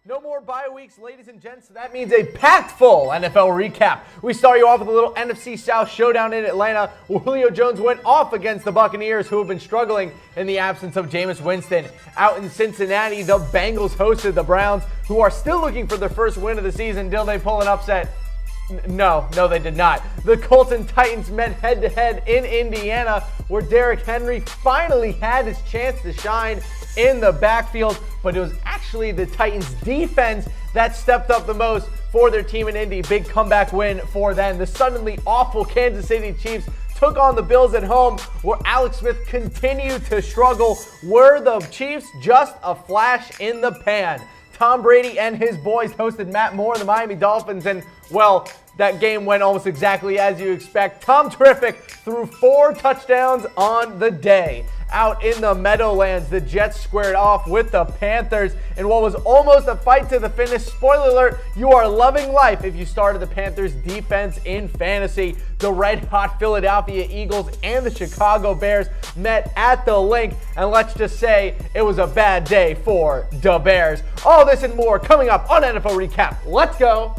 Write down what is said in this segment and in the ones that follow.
No more bye weeks, ladies and gents, so that means a packed full NFL recap. We start you off with a little NFC South showdown in Atlanta, where Julio Jones went off against the Buccaneers, who have been struggling in the absence of Jameis Winston. Out in Cincinnati, the Bengals hosted the Browns, who are still looking for their first win of the season. Did they pull an upset? No, they did not. The Colts and Titans met head-to-head in Indiana, where Derrick Henry finally had his chance to shine in the backfield, but it was actually the Titans defense that stepped up the most for their team in Indy. Big comeback win for them. The suddenly awful Kansas City Chiefs took on the Bills at home, where Alex Smith continued to struggle. Were the Chiefs just a flash in the pan? Tom Brady and his boys hosted Matt Moore and the Miami Dolphins, and, well, that game went almost exactly as you expect. Tom Terrific threw 4 touchdowns on the day. Out in the Meadowlands, the Jets squared off with the Panthers in what was almost a fight to the finish. Spoiler alert, you are loving life if you started the Panthers defense in fantasy. The red-hot Philadelphia Eagles and the Chicago Bears met at the Link, and let's just say it was a bad day for the Bears. All this and more coming up on NFL Recap. Let's go.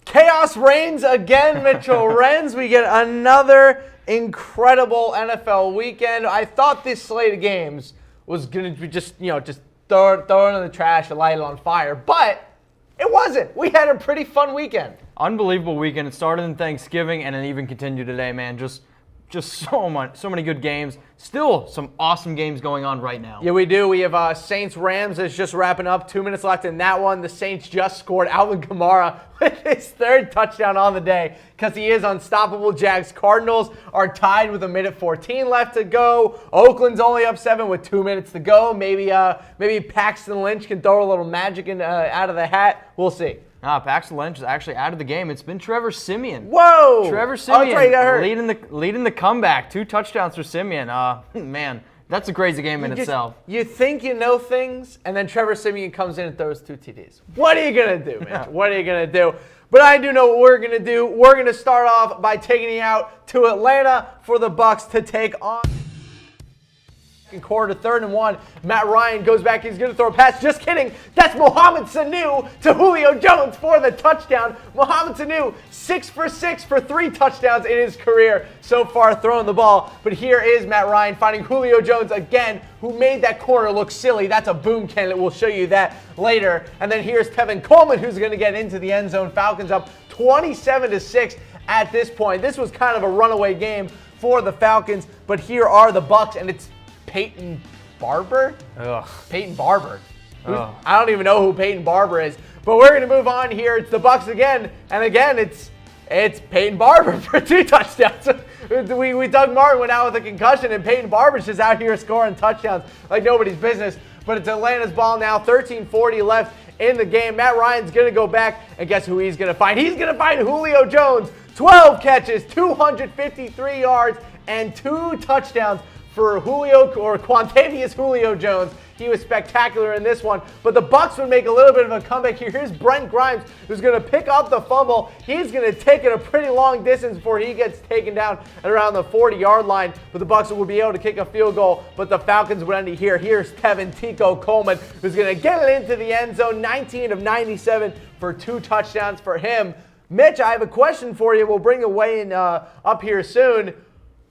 Chaos reigns again, Mitchell Renz. We get another incredible NFL weekend. I thought this slate of games was going to be just throw it in the trash and light it on fire, but it wasn't. We had a pretty fun weekend. Unbelievable weekend. It started in Thanksgiving and it even continued today, man. Just so many good games. Still some awesome games going on right now. Yeah, we do. We have Saints-Rams that's just wrapping up. 2 minutes left in that one. The Saints just scored. Alvin Kamara with his 3rd touchdown on the day because he is unstoppable. Jags-Cardinals are tied with 1:14 left to go. Oakland's only up 7 with 2 minutes to go. Maybe Paxton Lynch can throw a little magic out of the hat. We'll see. Paxton Lynch is actually out of the game. It's been Trevor Siemian. Whoa! Trevor Siemian that's right, he got hurt. leading the comeback. 2 touchdowns for Siemian. Man, that's a crazy game in itself. You think you know things, and then Trevor Siemian comes in and throws 2 TDs. What are you going to do, man? What are you going to do? But I do know what we're going to do. We're going to start off by taking you out to Atlanta for the Bucs to take on quarter, 3rd and 1. Matt Ryan goes back. He's going to throw a pass. Just kidding. That's Mohamed Sanu to Julio Jones for the touchdown. Mohamed Sanu, 6 for 6 for 3 touchdowns in his career so far throwing the ball. But here is Matt Ryan finding Julio Jones again, who made that corner look silly. That's a boom candidate. We'll show you that later. And then here's Tevin Coleman, who's going to get into the end zone. Falcons up 27-6 at this point. This was kind of a runaway game for the Falcons, but here are the Bucs, and it's Peyton Barber? Ugh. Peyton Barber. I don't even know who Peyton Barber is. But we're going to move on here. It's the Bucs again. And again, it's Peyton Barber for 2 touchdowns. Doug Martin went out with a concussion, and Peyton Barber's just out here scoring touchdowns like nobody's business. But it's Atlanta's ball now. 13:40 left in the game. Matt Ryan's going to go back, and guess who he's going to find? He's going to find Julio Jones. 12 catches, 253 yards, and 2 touchdowns for Quantavious Julio Jones. He was spectacular in this one, but the Bucs would make a little bit of a comeback here. Here's Brent Grimes, who's going to pick up the fumble. He's going to take it a pretty long distance before he gets taken down at around the 40-yard line, but the Bucs will be able to kick a field goal, but the Falcons would end it here. Here's Tevin Tico Coleman, who's going to get it into the end zone, 19 of 97 for 2 touchdowns for him. Mitch, I have a question for you. We'll bring the weigh-in up here soon.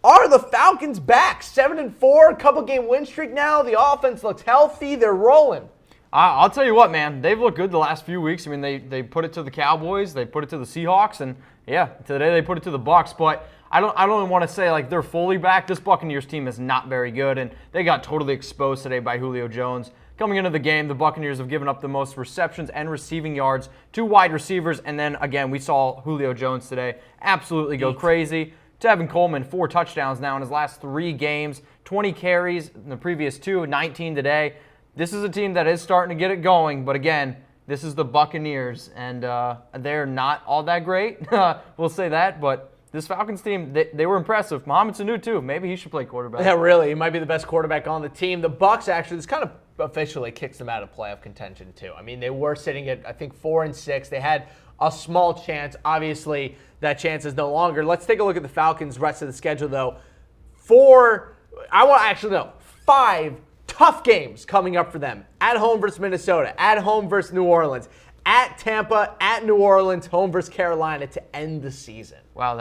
Are the Falcons back? 7-4, couple-game win streak now. The offense looks healthy. They're rolling. I'll tell you what, man. They've looked good the last few weeks. I mean, they put it to the Cowboys. They put it to the Seahawks. And, yeah, today they put it to the Bucs. But I don't want to say, like, they're fully back. This Buccaneers team is not very good, and they got totally exposed today by Julio Jones. Coming into the game, the Buccaneers have given up the most receptions and receiving yards to wide receivers. And then, again, we saw Julio Jones today absolutely go crazy. Tevin Coleman, 4 touchdowns now in his last 3 games, 20 carries in the previous 2, 19 today. this is a team that is starting to get it going, but again, this is the Buccaneers, and they're not all that great. We'll say that, but this Falcons team, they were impressive. Mohamed Sanu, too. Maybe he should play quarterback. Yeah, really. He might be the best quarterback on the team. The Bucs, actually, this kind of officially kicks them out of playoff contention, too. I mean, they were sitting at, I think, 4-6. They had a small chance. Obviously, that chance is no longer. Let's take a look at the Falcons' rest of the schedule, though. 5 tough games coming up for them. At home versus Minnesota. At home versus New Orleans. At Tampa, at New Orleans, home versus Carolina to end the season. Wow,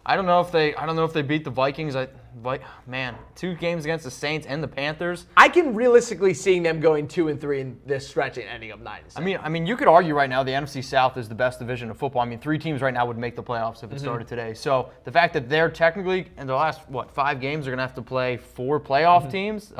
I don't know if they beat the Vikings. Man, 2 games against the Saints and the Panthers. I can realistically seeing them going 2-3 in this stretch and ending up 9-7. I mean, you could argue right now the NFC South is the best division of football. I mean, 3 teams right now would make the playoffs if it started today. So the fact that they're technically in the last 5 games are going to have to play 4 playoff teams.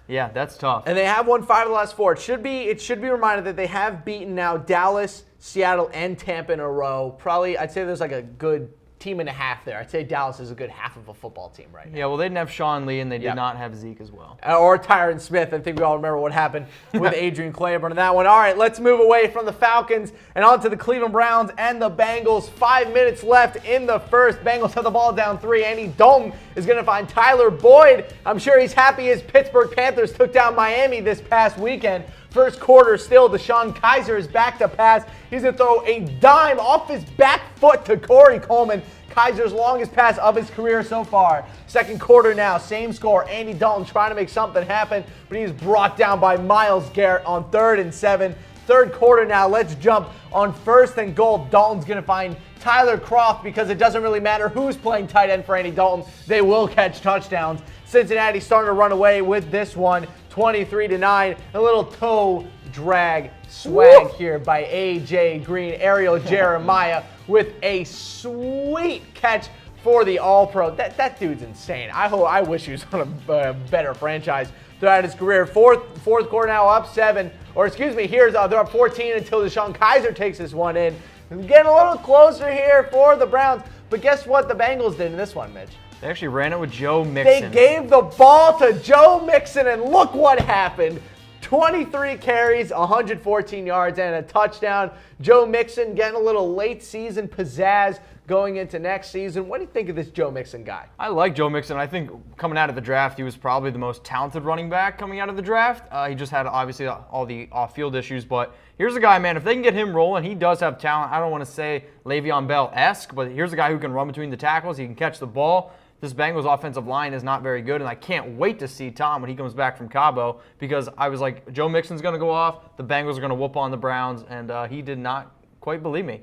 Yeah, that's tough. And they have won 5 of the last 4. It should be reminded that they have beaten now Dallas, Seattle, and Tampa in a row. Probably, I'd say there's like a good team and a half there. I'd say Dallas is a good half of a football team right now. Yeah, well, they didn't have Sean Lee, and they did not have Zeke as well. Or Tyron Smith. I think we all remember what happened with Adrian Claiborne in that one. All right, let's move away from the Falcons and on to the Cleveland Browns and the Bengals. 5 minutes left in the first. Bengals have the ball down 3. Andy Dalton is going to find Tyler Boyd. I'm sure he's happy his Pittsburgh Panthers took down Miami this past weekend. First quarter still, Deshaun Kaiser is back to pass. He's going to throw a dime off his back foot to Corey Coleman. Kaiser's longest pass of his career so far. Second quarter now, same score. Andy Dalton trying to make something happen, but he's brought down by Myles Garrett on 3rd and 7. Third quarter now, let's jump on 1st and goal. Dalton's going to find Tyler Kroft because it doesn't really matter who's playing tight end for Andy Dalton. They will catch touchdowns. Cincinnati starting to run away with this one, 23-9. A little toe drag swag here by A.J. Green. Ariel Jeremiah with a sweet catch for the All-Pro. That dude's insane. I wish he was on a better franchise throughout his career. Fourth quarter now up 7. Or excuse me, they're up 14 until Deshaun Kaiser takes this one in. Getting a little closer here for the Browns. But guess what the Bengals did in this one, Mitch? They actually ran it with Joe Mixon. They gave the ball to Joe Mixon, and look what happened. 23 carries, 114 yards, and a touchdown. Joe Mixon getting a little late season pizzazz going into next season. What do you think of this Joe Mixon guy? I like Joe Mixon. I think coming out of the draft, he was probably the most talented running back coming out of the draft. He just had, obviously, all the off-field issues. But here's a guy, man, if they can get him rolling, he does have talent. I don't want to say Le'Veon Bell-esque, but here's a guy who can run between the tackles. He can catch the ball. This Bengals offensive line is not very good, and I can't wait to see Tom when he comes back from Cabo because I was like, Joe Mixon's going to go off, the Bengals are going to whoop on the Browns, and he did not quite believe me.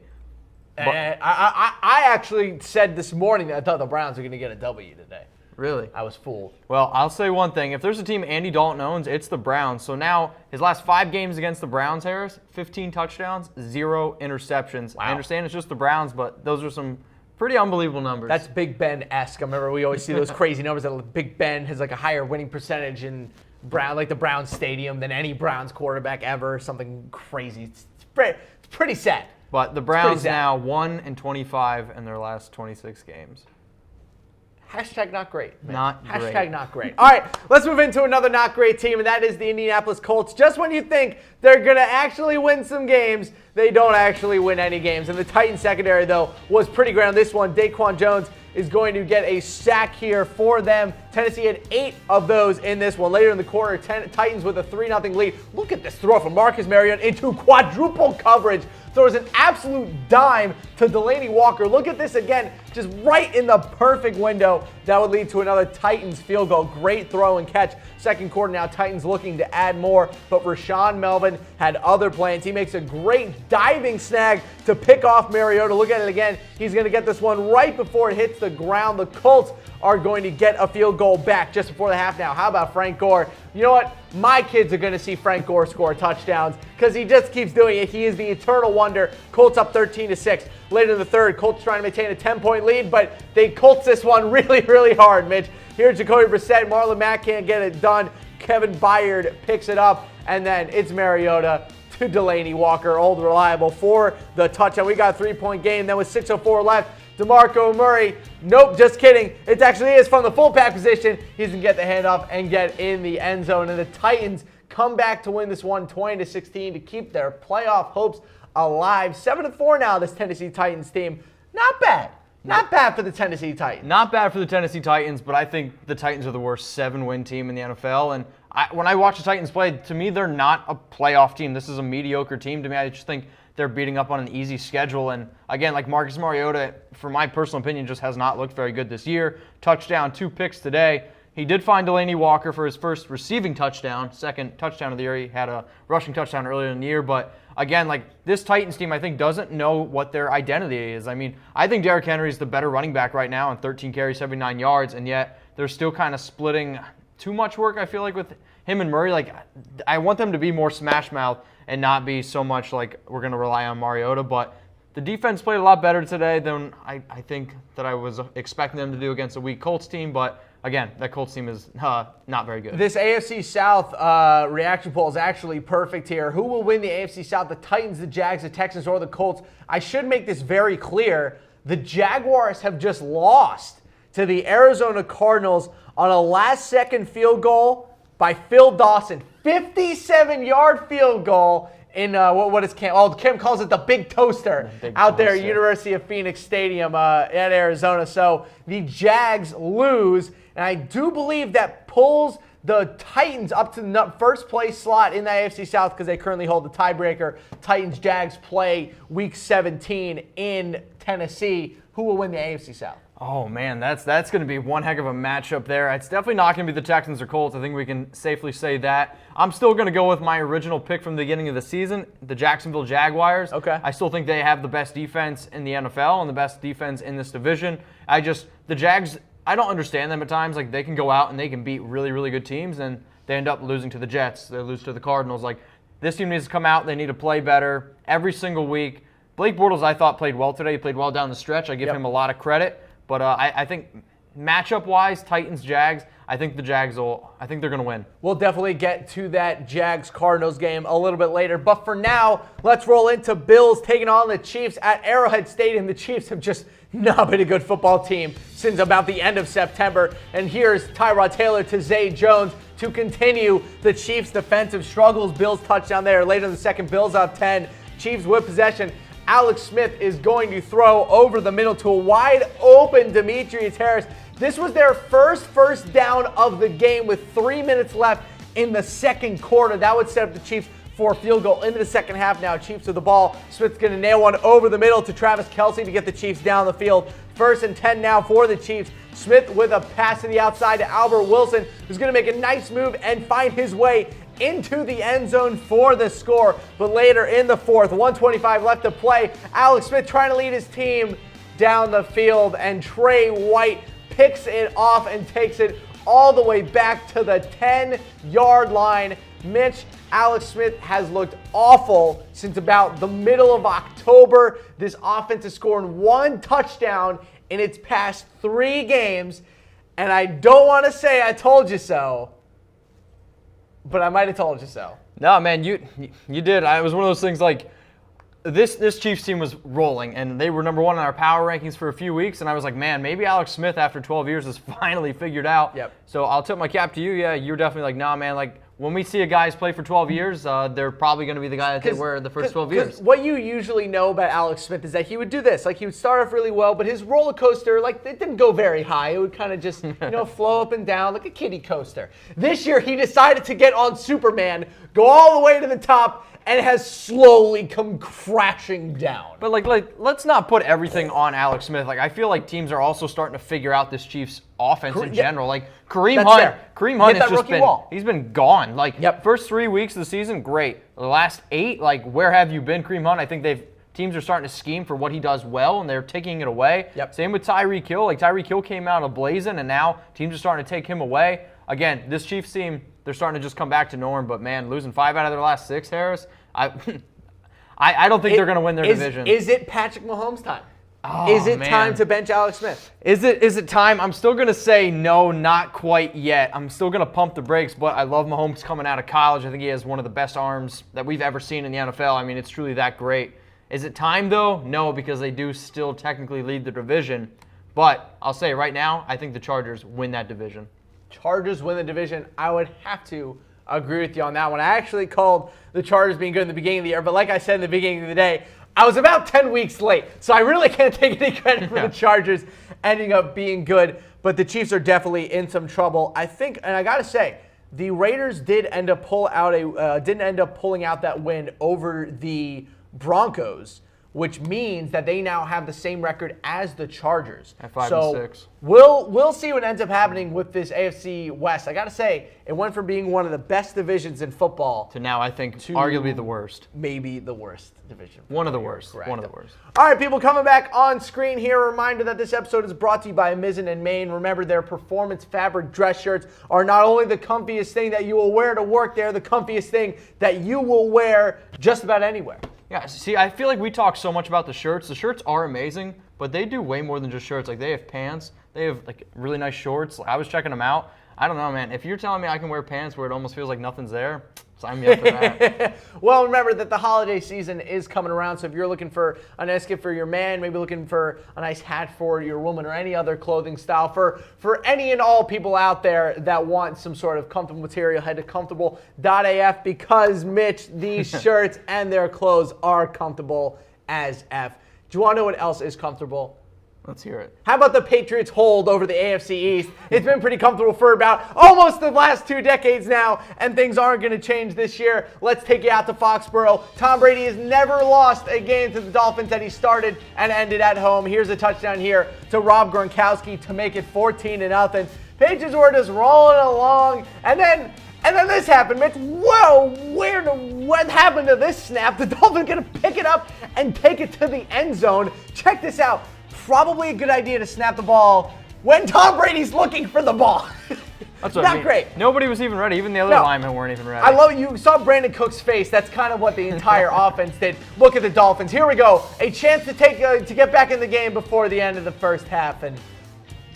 I actually said this morning that I thought the Browns were going to get a W today. Really? I was fooled. Well, I'll say one thing. If there's a team Andy Dalton owns, it's the Browns. So now his last 5 games against the Browns, Harris, 15 touchdowns, 0 interceptions. Wow. I understand it's just the Browns, but those are some pretty unbelievable numbers. That's Big Ben-esque. I remember we always see those crazy numbers that Big Ben has like a higher winning percentage in the Browns stadium than any Browns quarterback ever. Something crazy. It's pretty sad. But the Browns now 1-25 in their last 26 games. Hashtag not great. Man. Not great. Hashtag not great. All right, let's move into another not great team, and that is the Indianapolis Colts. Just when you think they're going to actually win some games, they don't actually win any games. And the Titans secondary, though, was pretty great on this one. Daquan Jones is going to get a sack here for them. Tennessee had 8 of those in this one. Later in the quarter, Titans with a 3-0 lead. Look at this throw from Marcus Mariota into quadruple coverage. Throws an absolute dime to Delaney Walker. Look at this again, just right in the perfect window. That would lead to another Titans field goal. Great throw and catch. Second quarter now, Titans looking to add more, but Rashawn Melvin had other plans. He makes a great diving snag to pick off Mariota. Look at it again. He's going to get this one right before it hits the ground. The Colts are going to get a field goal back just before the half now. How about Frank Gore? You know what? My kids are going to see Frank Gore score touchdowns because he just keeps doing it. He is the eternal wonder. Colts up 13-6. Later in the third, Colts trying to maintain a 10-point lead, but they Colts this one really, really hard, Mitch. Here's Jacoby Brissett. Marlon Mack can't get it done. Kevin Byard picks it up, and then it's Mariota to Delaney Walker, old reliable, for the touchdown. We got a 3-point game. Then with 6:04 left, DeMarco Murray, nope, just kidding. It actually is from the fullback position. He's going to get the handoff and get in the end zone. And the Titans come back to win this one 20-16 to keep their playoff hopes alive. 7-4 now, this Tennessee Titans team. Not bad. Not bad for the Tennessee Titans. Not bad for the Tennessee Titans, but I think the Titans are the worst 7-win team in the NFL. And when I watch the Titans play, to me, they're not a playoff team. This is a mediocre team to me. I just think they're beating up on an easy schedule. And again, like Marcus Mariota, for my personal opinion, just has not looked very good this year. Touchdown, 2 picks today. He did find Delaney Walker for his first receiving touchdown, second touchdown of the year. He had a rushing touchdown earlier in the year. But again, like this Titans team, I think, doesn't know what their identity is. I mean, I think Derrick Henry is the better running back right now on 13 carries, 79 yards, and yet they're still kind of splitting too much work, I feel like, with him and Murray. Like, I want them to be more smash mouth and not be so much like we're going to rely on Mariota. But the defense played a lot better today than I think that I was expecting them to do against a weak Colts team. But again, that Colts team is not very good. This AFC South reaction poll is actually perfect here. Who will win the AFC South? The Titans, the Jags, the Texans, or the Colts? I should make this very clear. The Jaguars have just lost to the Arizona Cardinals on a last-second field goal by Phil Dawson. 57-yard field goal in what is Cam? Oh, Cam calls it the big toaster out there at University of Phoenix Stadium at Arizona. So the Jags lose, and I do believe that pulls the Titans up to the first place slot in the AFC South because they currently hold the tiebreaker. Titans-Jags play Week 17 in Tennessee. Who will win the AFC South? Oh, man, that's going to be one heck of a matchup there. It's definitely not going to be the Texans or Colts. I think we can safely say that. I'm still going to go with my original pick from the beginning of the season, the Jacksonville Jaguars. Okay. I still think they have the best defense in the NFL and the best defense in this division. The Jags, I don't understand them at times. Like, they can go out and they can beat really, really good teams, and they end up losing to the Jets. They lose to the Cardinals. Like, this team needs to come out. They need to play better every single week. Blake Bortles, I thought, played well today. He played well down the stretch. I give him a lot of credit. But I think matchup-wise, Titans-Jags, I think they're going to win. We'll definitely get to that Jags-Cardinals game a little bit later. But for now, let's roll into Bills taking on the Chiefs at Arrowhead Stadium. The Chiefs have just not been a good football team since about the end of September. And here's Tyrod Taylor to Zay Jones to continue the Chiefs' defensive struggles. Bills touchdown there. Later in the second, Bills up 10. Chiefs with possession. Alex Smith is going to throw over the middle to a wide open Demetrius Harris. This was their first down of the game with 3 minutes left in the second quarter. That would set up the Chiefs for a field goal into the second half now. Chiefs with the ball. Smith's going to nail one over the middle to Travis Kelce to get the Chiefs down the field. 1st and 10 now for the Chiefs. Smith with a pass to the outside to Albert Wilson, who's going to make a nice move and find his way into the end zone for the score. But later in the fourth, 1:25 left to play, Alex Smith trying to lead his team down the field, and Trey White picks it off and takes it all the way back to the 10-yard line. Mitch, Alex Smith has looked awful since about the middle of October. This offense has scored 1 touchdown in its past 3 games, and I don't want to say I told you so, but I might have told you so. No, man, you did. It was one of those things like this Chiefs team was rolling, and they were number 1 in our power rankings for a few weeks, and I was like, man, maybe Alex Smith after 12 years has finally figured out. Yep. So I'll tip my cap to you. Yeah, you're definitely like, nah, man, like when we see a guy's play for 12 years, they're probably going to be the guy that they were the first 12 years. What you usually know about Alex Smith is that he would do this. Like, he would start off really well, but his roller coaster, like, it didn't go very high. It would kind of just, flow up and down like a kiddie coaster. This year, he decided to get on Superman, go all the way to the top, and it has slowly come crashing down. But like let's not put everything on Alex Smith. Like, I feel like teams are also starting to figure out this Chiefs offense in general. Like Kareem Hunt has just he's been gone. Like first 3 weeks of the season, great. The last 8, like where have you been, Kareem Hunt? I think teams are starting to scheme for what he does well, and they're taking it away. Same with Tyreek Hill. Like Tyreek Hill came out ablazing, and now teams are starting to take him away. Again, this Chiefs team, they're starting to just come back to norm. But man, losing 5 out of their last 6, Harris, I don't think they're going to win their division. Is it Patrick Mahomes time? Is it time to bench Alex Smith? Is it time? I'm still going to say no, not quite yet. I'm still going to pump the brakes, but I love Mahomes coming out of college. I think he has one of the best arms that we've ever seen in the NFL. I mean, it's truly that great. Is it time, though? No, because they do still technically lead the division. But I'll say right now, I think the Chargers win that division. Chargers win the division. I would have to I agree with you on that one. I actually called the Chargers being good in the beginning of the year, but like I said in the beginning of the day, I was about 10 weeks late, so I really can't take any credit for the Chargers ending up being good, but the Chiefs are definitely in some trouble. I think, and I got to say, the Raiders didn't end up pulling out that win over the Broncos, which means that they now have the same record as the Chargers. At 5-6. We'll see what ends up happening with this AFC West. I got to say, it went from being one of the best divisions in football to now, I think, arguably the worst. Maybe the worst division. One of the worst. Correct. One of the worst. All right, people, coming back on screen here. A reminder that this episode is brought to you by Mizzen and Main. Remember, their performance fabric dress shirts are not only the comfiest thing that you will wear to work, they're the comfiest thing that you will wear just about anywhere. Yeah, see, I feel like we talk so much about the shirts. The shirts are amazing, but they do way more than just shirts. Like, they have pants. They have, like, really nice shorts. Like, I was checking them out. I don't know, man. If you're telling me I can wear pants where it almost feels like nothing's there, sign me up for that. Well, remember that the holiday season is coming around, so if you're looking for a nice gift for your man, maybe looking for a nice hat for your woman or any other clothing style, for any and all people out there that want some sort of comfortable material, head to comfortable.af because, Mitch, these shirts and their clothes are comfortable as F. Do you want to know what else is comfortable? Let's hear it. How about the Patriots' hold over the AFC East? It's been pretty comfortable for about almost the last 2 decades now, and things aren't going to change this year. Let's take you out to Foxborough. Tom Brady has never lost a game to the Dolphins that he started and ended at home. Here's a touchdown here to Rob Gronkowski to make it 14-0. Patriots were just rolling along, and then this happened, Mitch. Whoa, what happened to this snap? The Dolphins going to pick it up and take it to the end zone. Check this out. Probably a good idea to snap the ball when Tom Brady's looking for the ball. That's what I mean. Great. Nobody was even ready. Even the other linemen weren't even ready. I love you saw Brandon Cook's face. That's kind of what the entire offense did. Look at the Dolphins. Here we go. A chance to get back in the game before the end of the first half, and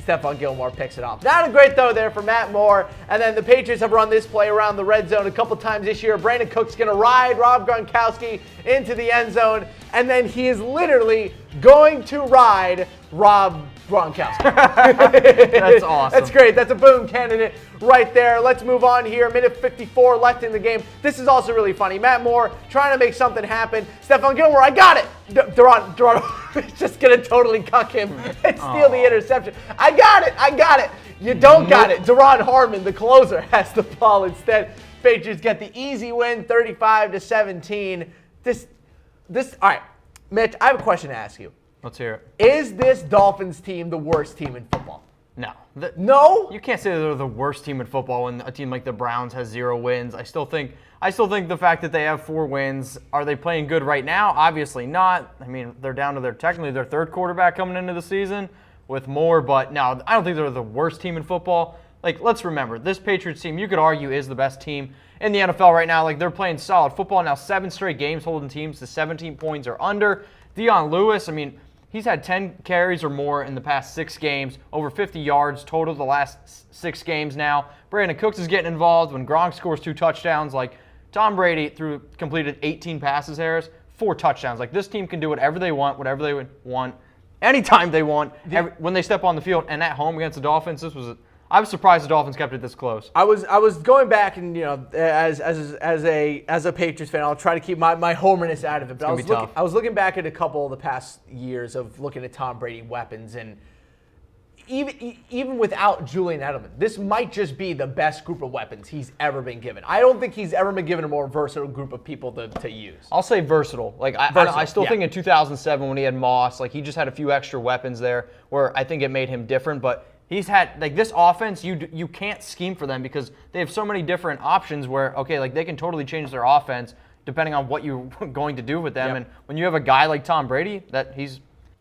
Stephon Gilmore picks it off. Not a great throw there for Matt Moore. And then the Patriots have run this play around the red zone a couple times this year. Brandon Cook's going to ride Rob Gronkowski into the end zone, and then he is literally going to ride Rob Gronkowski. That's awesome. That's great. That's a boom candidate right there. Let's move on here. Minute 54 left in the game. This is also really funny. Matt Moore trying to make something happen. Stephon Gilmore, I got it. Duran is just going to totally cuck him and steal the interception. I got it. You don't got it. Duran Harmon, the closer, has the ball instead. Patriots get the easy win, 35-17. All right, Mitch, I have a question to ask you. Let's hear it. Is this Dolphins team the worst team in football? No. No? You can't say they're the worst team in football when a team like the Browns has 0 wins. I still think the fact that they have 4 wins, are they playing good right now? Obviously not. I mean, they're down to technically their 3rd quarterback coming into the season with Moore, but no, I don't think they're the worst team in football. Like, let's remember, this Patriots team, you could argue, is the best team in the NFL right now. Like, they're playing solid football now, 7 straight games holding teams to 17 points or under. Dion Lewis, I mean, he's had 10 carries or more in the past 6 games, over 50 yards total the last 6 games now. Brandon Cooks is getting involved when Gronk scores 2 touchdowns. Like, Tom Brady completed 18 passes, Harris, 4 touchdowns. Like, this team can do whatever they want, anytime they want, when they step on the field. And at home against the Dolphins, I was surprised the Dolphins kept it this close. I was going back and, as a Patriots fan, I'll try to keep my homerness out of it. But I was looking back at a couple of the past years of looking at Tom Brady weapons, and even without Julian Edelman, this might just be the best group of weapons he's ever been given. I don't think he's ever been given a more versatile group of people to use. I'll say versatile. Like, I still think in 2007 when he had Moss, like, he just had a few extra weapons there where I think it made him different, but he's had, like, this offense, you can't scheme for them because they have so many different options where, okay, like, they can totally change their offense depending on what you're going to do with them. Yep. And when you have a guy like Tom Brady,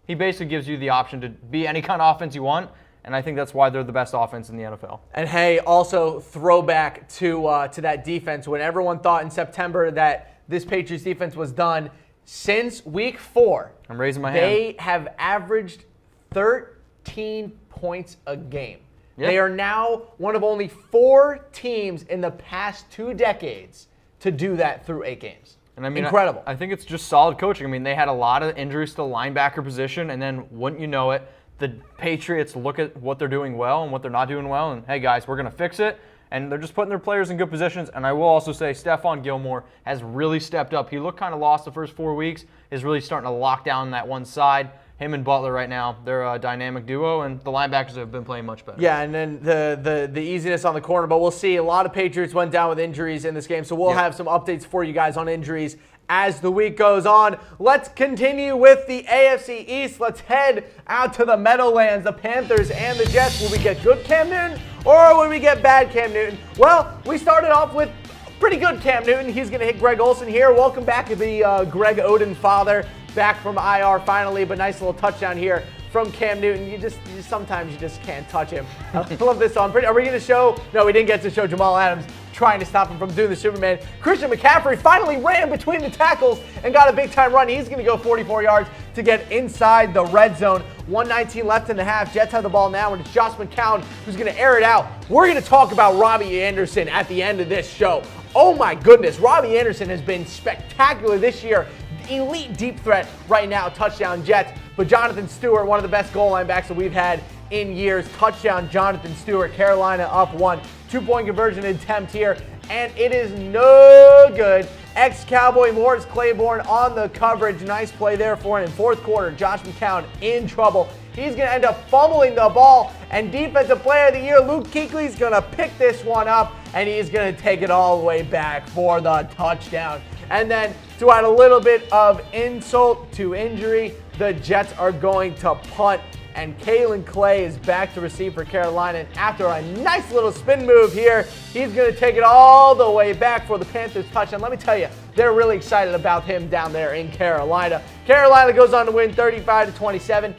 he basically gives you the option to be any kind of offense you want, and I think that's why they're the best offense in the NFL. And hey, also throwback to that defense. When everyone thought in September that this Patriots defense was done, since week 4, I'm raising my hand. They have averaged 13 points a game. Yep. They are now one of only 4 teams in the past 2 decades to do that through 8 games. And I mean, incredible. I think it's just solid coaching. I mean, they had a lot of injuries to the linebacker position, and then wouldn't you know it, the Patriots look at what they're doing well and what they're not doing well, and hey guys, we're going to fix it. and they're just putting their players in good positions. And I will also say Stephon Gilmore has really stepped up. He looked kind of lost the first 4 weeks, is really starting to lock down that one side. Him and Butler right now, they're a dynamic duo, and the linebackers have been playing much better. Yeah, and then the easiness on the corner, but we'll see. A lot of Patriots went down with injuries in this game, so we'll have some updates for you guys on injuries as the week goes on. Let's continue with the AFC East. Let's head out to the Meadowlands, the Panthers and the Jets. Will we get good Cam Newton, or will we get bad Cam Newton? Well, we started off with pretty good Cam Newton. He's going to hit Greg Olsen here. Welcome back to the Greg Oden father. Back from IR finally, but nice little touchdown here from Cam Newton. Sometimes you just can't touch him. I love this song. Are we going to show? No, we didn't get to show Jamal Adams trying to stop him from doing the Superman. Christian McCaffrey finally ran between the tackles and got a big-time run. He's going to go 44 yards to get inside the red zone. 1:19 left in the half. Jets have the ball now, and it's Josh McCown who's going to air it out. We're going to talk about Robbie Anderson at the end of this show. Oh my goodness, Robbie Anderson has been spectacular this year. Elite deep threat right now, touchdown Jets. But Jonathan Stewart, one of the best goal line backs that we've had in years. Touchdown Jonathan Stewart. Carolina up 1. 2-point conversion attempt here, and it is no good. Ex-Cowboy Morris Claiborne on the coverage. Nice play there for him. In fourth quarter, Josh McCown in trouble. He's going to end up fumbling the ball, and Defensive Player of the Year, Luke Kuechly's going to pick this one up, and he's going to take it all the way back for the touchdown. And then to add a little bit of insult to injury, the Jets are going to punt, and Kalen Clay is back to receive for Carolina. And after a nice little spin move here, he's going to take it all the way back for the Panthers touchdown. Let me tell you, they're really excited about him down there in Carolina. Carolina goes on to win 35-27.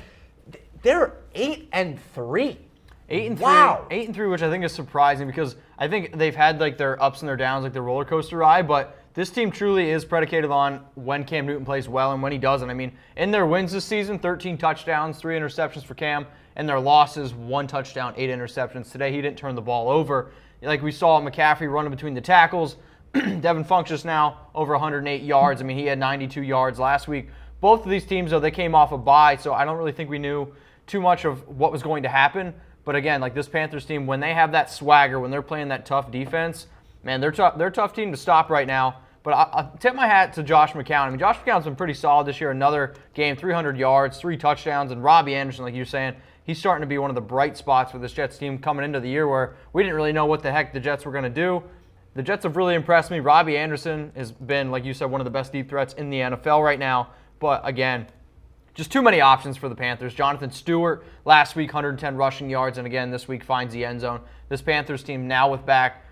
They're 8-3. 8-3. Wow. 8-3, which I think is surprising because I think they've had like their ups and their downs, like their roller coaster ride, but this team truly is predicated on when Cam Newton plays well and when he doesn't. I mean, in their wins this season, 13 touchdowns, 3 interceptions for Cam, and their losses, 1 touchdown, 8 interceptions. Today, he didn't turn the ball over. Like we saw McCaffrey running between the tackles. Devin Funchess now over 108 yards. I mean, he had 92 yards last week. Both of these teams, though, they came off a bye, so I don't really think we knew too much of what was going to happen. But again, like this Panthers team, when they have that swagger, when they're playing that tough defense, man, they're a tough team to stop right now. But I'll tip my hat to Josh McCown. I mean, Josh McCown's been pretty solid this year. Another game, 300 yards, 3 touchdowns. And Robbie Anderson, like you were saying, he's starting to be one of the bright spots for this Jets team coming into the year where we didn't really know what the heck the Jets were going to do. The Jets have really impressed me. Robbie Anderson has been, like you said, one of the best deep threats in the NFL right now. But again, just too many options for the Panthers. Jonathan Stewart, last week, 110 rushing yards. And again, this week finds the end zone. This Panthers team now with back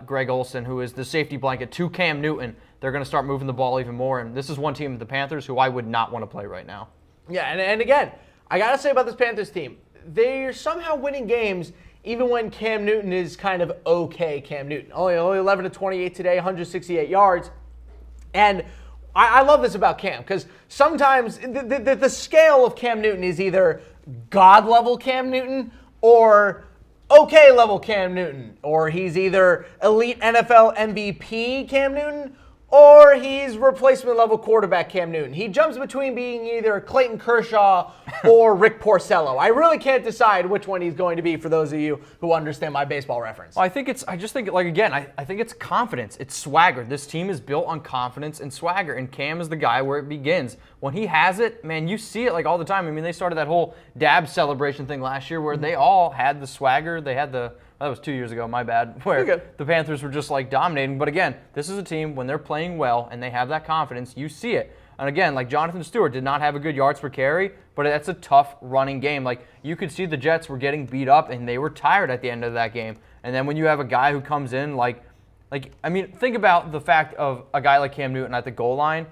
Greg Olsen, who is the safety blanket to Cam Newton. They're going to start moving the ball even more. And this is one team, the Panthers, who I would not want to play right now. Yeah, and again, I got to say about this Panthers team, they're somehow winning games even when Cam Newton is kind of okay Cam Newton. Only 11-28 today, 168 yards. And I love this about Cam because sometimes the scale of Cam Newton is either God-level Cam Newton or okay-level Cam Newton, or he's either elite NFL MVP Cam Newton, or he's replacement-level quarterback Cam Newton. He jumps between being either Clayton Kershaw or Rick Porcello. I really can't decide which one he's going to be for those of you who understand my baseball reference. Well, I just think, like, again, I think it's confidence. It's swagger. This team is built on confidence and swagger, and Cam is the guy where it begins. When he has it, man, you see it, like, all the time. I mean, they started that whole dab celebration thing last year where they all had the swagger. They had the... That was 2 years ago, my bad, where the Panthers were just like dominating. But again, this is a team, when they're playing well and they have that confidence, you see it. And again, like Jonathan Stewart did not have a good yards per carry, but that's a tough running game. Like you could see the Jets were getting beat up and they were tired at the end of that game. And then when you have a guy who comes in like I mean, think about the fact of a guy like Cam Newton at the goal line.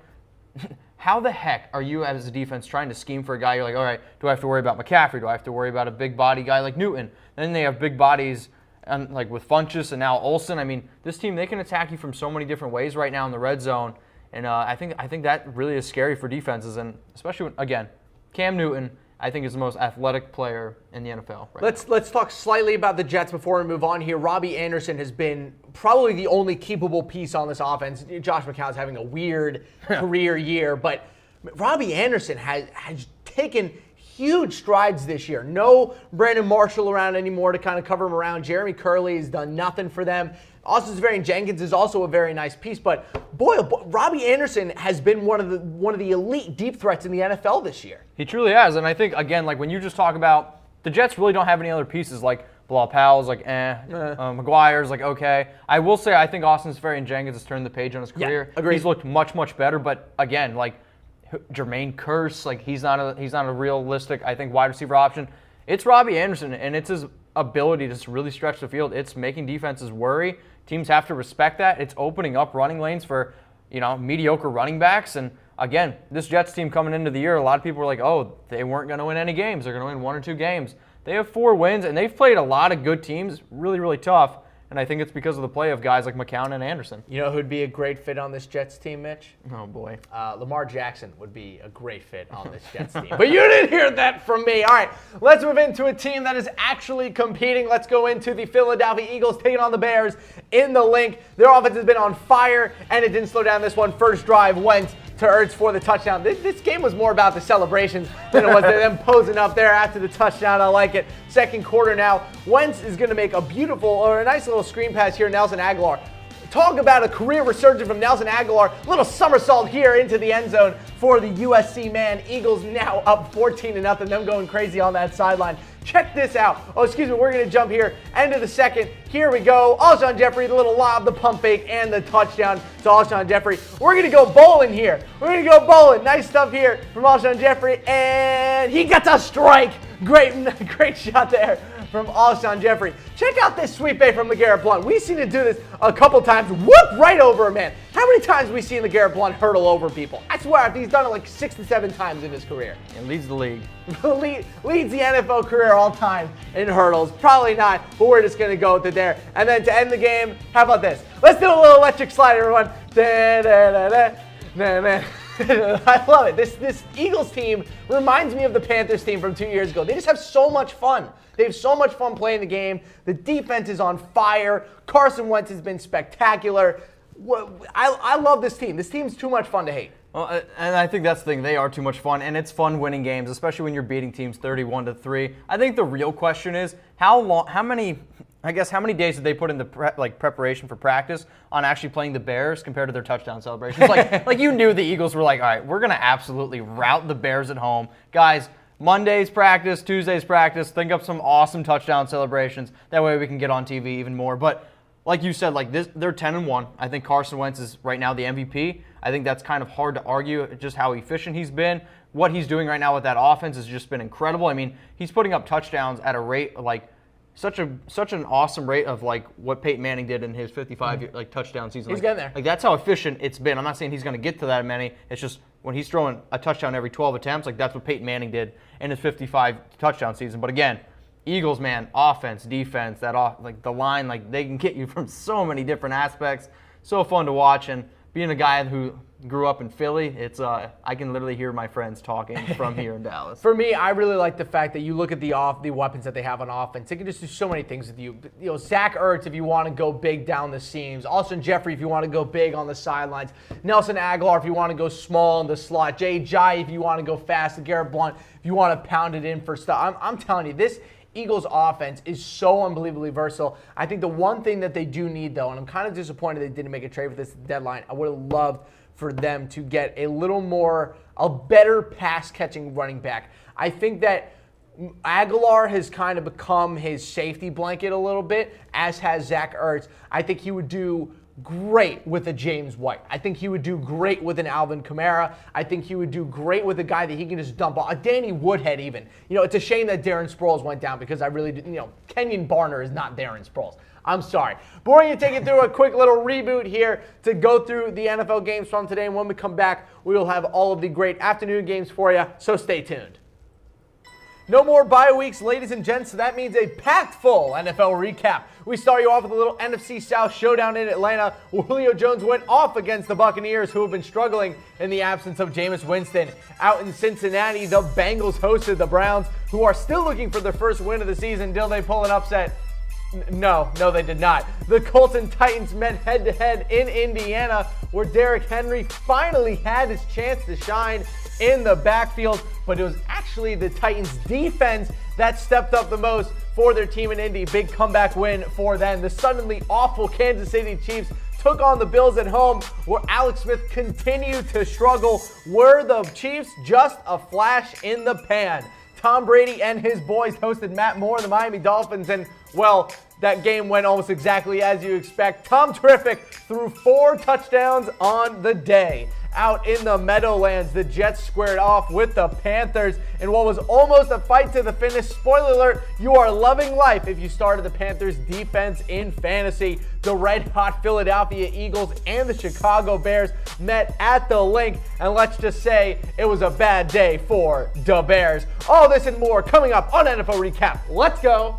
How the heck are you as a defense trying to scheme for a guy? You're like, all right, do I have to worry about McCaffrey? Do I have to worry about a big body guy like Newton? Then they have big bodies and like with Funchess and now Olsen. I mean, this team, they can attack you from so many different ways right now in the red zone. And I think that really is scary for defenses. And especially when, again, Cam Newton, I think, is the most athletic player in the NFL right now. Let's talk slightly about the Jets before we move on here. Robbie Anderson has been probably the only keepable piece on this offense. Josh McCown's having a weird career year, but Robbie Anderson has taken huge strides this year. No Brandon Marshall around anymore to kind of cover him around. Jeremy Curley has done nothing for them. Austin Seferian-Jenkins is also a very nice piece, but boy, oh boy, Robbie Anderson has been one of the elite deep threats in the NFL this year. He truly has, and I think, again, like when you just talk about the Jets really don't have any other pieces, like Bilal Powell's like McGuire's like okay. I will say I think Austin Seferian-Jenkins has turned the page on his career. Yeah, agreed. He's looked much better, but again, like Jermaine Kearse, like he's not a realistic, I think, wide receiver option. It's Robbie Anderson, and it's his ability to just really stretch the field. It's making defenses worry. Teams have to respect that. It's opening up running lanes for, mediocre running backs. And again, this Jets team coming into the year, a lot of people were like, oh, they weren't going to win any games. They're going to win 1 or 2 games. They have 4 wins, and they've played a lot of good teams, really tough. And I think it's because of the play of guys like McCown and Anderson. You know who'd be a great fit on this Jets team, Mitch? Oh, boy. Lamar Jackson would be a great fit on this Jets team. But you didn't hear that from me. All right, let's move into a team that is actually competing. Let's go into the Philadelphia Eagles taking on the Bears in the Link. Their offense has been on fire, and it didn't slow down this one. First drive went to Ertz for the touchdown. This game was more about the celebrations than it was them posing up there after the touchdown. I like it. Second quarter now. Wentz is going to make a nice little screen pass here, Nelson Aguilar. Talk about a career resurgence from Nelson Aguilar. Little somersault here into the end zone for the USC man. Eagles now up 14-0. Them going crazy on that sideline. Check this out. Oh, excuse me. We're going to jump here. End of the second. Here we go. Alshon Jeffrey, the little lob, the pump fake, and the touchdown to Alshon Jeffrey. We're going to go bowling here. Nice stuff here from Alshon Jeffrey. And he gets a strike. Great shot there from Alshon Jeffrey. Check out this sweep bait from LeGarrette Blount. We've seen him do this a couple times. Whoop right over a man. How many times have we seen LeGarrette Blount hurdle over people? I swear, he's done it like 6 to 7 times in his career. And leads the league. Leads the NFL career all time in hurdles. Probably not, but we're just going to go with it there. And then to end the game, how about this? Let's do a little electric slide, everyone. I love it. This Eagles team reminds me of the Panthers team from 2 years ago. They just have so much fun. They have so much fun playing the game. The defense is on fire. Carson Wentz has been spectacular. I love this team. This team's too much fun to hate. Well, and I think that's the thing. They are too much fun, and it's fun winning games, especially when you're beating teams 31-3. I think the real question is how many days did they put into preparation for practice on actually playing the Bears compared to their touchdown celebrations? Like you knew the Eagles were like, all right, we're going to absolutely rout the Bears at home. Guys, Monday's practice, Tuesday's practice, think up some awesome touchdown celebrations. That way we can get on TV even more. But like you said, they're 10-1. I think Carson Wentz is right now the MVP. I think that's kind of hard to argue just how efficient he's been. What he's doing right now with that offense has just been incredible. I mean, he's putting up touchdowns at a rate such an awesome rate of what Peyton Manning did in his 55 touchdown season. He's getting there. That's how efficient it's been. I'm not saying he's going to get to that many. It's just when he's throwing a touchdown every 12 attempts, that's what Peyton Manning did in his 55 touchdown season. But again, Eagles, man, offense, defense, the line, they can get you from so many different aspects. So fun to watch, and being a guy who grew up in Philly, it's I can literally hear my friends talking from here in Dallas. For me, I really like the fact that you look at the weapons that they have on offense. They can just do so many things with you. Zach Ertz, if you want to go big down the seams. Alshon Jeffrey, if you want to go big on the sidelines. Nelson Aguilar, if you want to go small in the slot. Jay Jai, if you want to go fast. LeGarrette Blount, if you want to pound it in for stuff. I'm telling you, this Eagles offense is so unbelievably versatile. I think the one thing that they do need, though, and I'm kind of disappointed they didn't make a trade for this deadline. I would have loved for them to get a better pass-catching running back. I think that Aguilar has kind of become his safety blanket a little bit, as has Zach Ertz. I think he would do great with a James White. I think he would do great with an Alvin Kamara. I think he would do great with a guy that he can just dump off. A Danny Woodhead even. It's a shame that Darren Sproles went down because I really did, Kenyon Barner is not Darren Sproles. I'm sorry. But we're going to take you through a quick little reboot here to go through the NFL games from today. And when we come back, we will have all of the great afternoon games for you. So stay tuned. No more bye weeks, ladies and gents, so that means a packed full NFL recap. We start you off with a little NFC South showdown in Atlanta, where Julio Jones went off against the Buccaneers, who have been struggling in the absence of Jameis Winston. Out in Cincinnati, the Bengals hosted the Browns, who are still looking for their first win of the season until they pull an upset. No, they did not. The Colts and Titans met head-to-head in Indiana, where Derrick Henry finally had his chance to shine in the backfield, but it was actually actually the Titans defense that stepped up the most for their team in Indy. Big comeback win for them. The suddenly awful Kansas City Chiefs took on the Bills at home, where Alex Smith continued to struggle. Were the Chiefs just a flash in the pan? Tom Brady and his boys hosted Matt Moore and the Miami Dolphins, and, well, that game went almost exactly as you expect. Tom Terrific threw 4 touchdowns on the day. Out in the Meadowlands, the Jets squared off with the Panthers in what was almost a fight to the finish. Spoiler alert, you are loving life if you started the Panthers defense in fantasy. The red-hot Philadelphia Eagles and the Chicago Bears met at the Link, and let's just say it was a bad day for the Bears. All this and more coming up on NFL Recap. Let's go.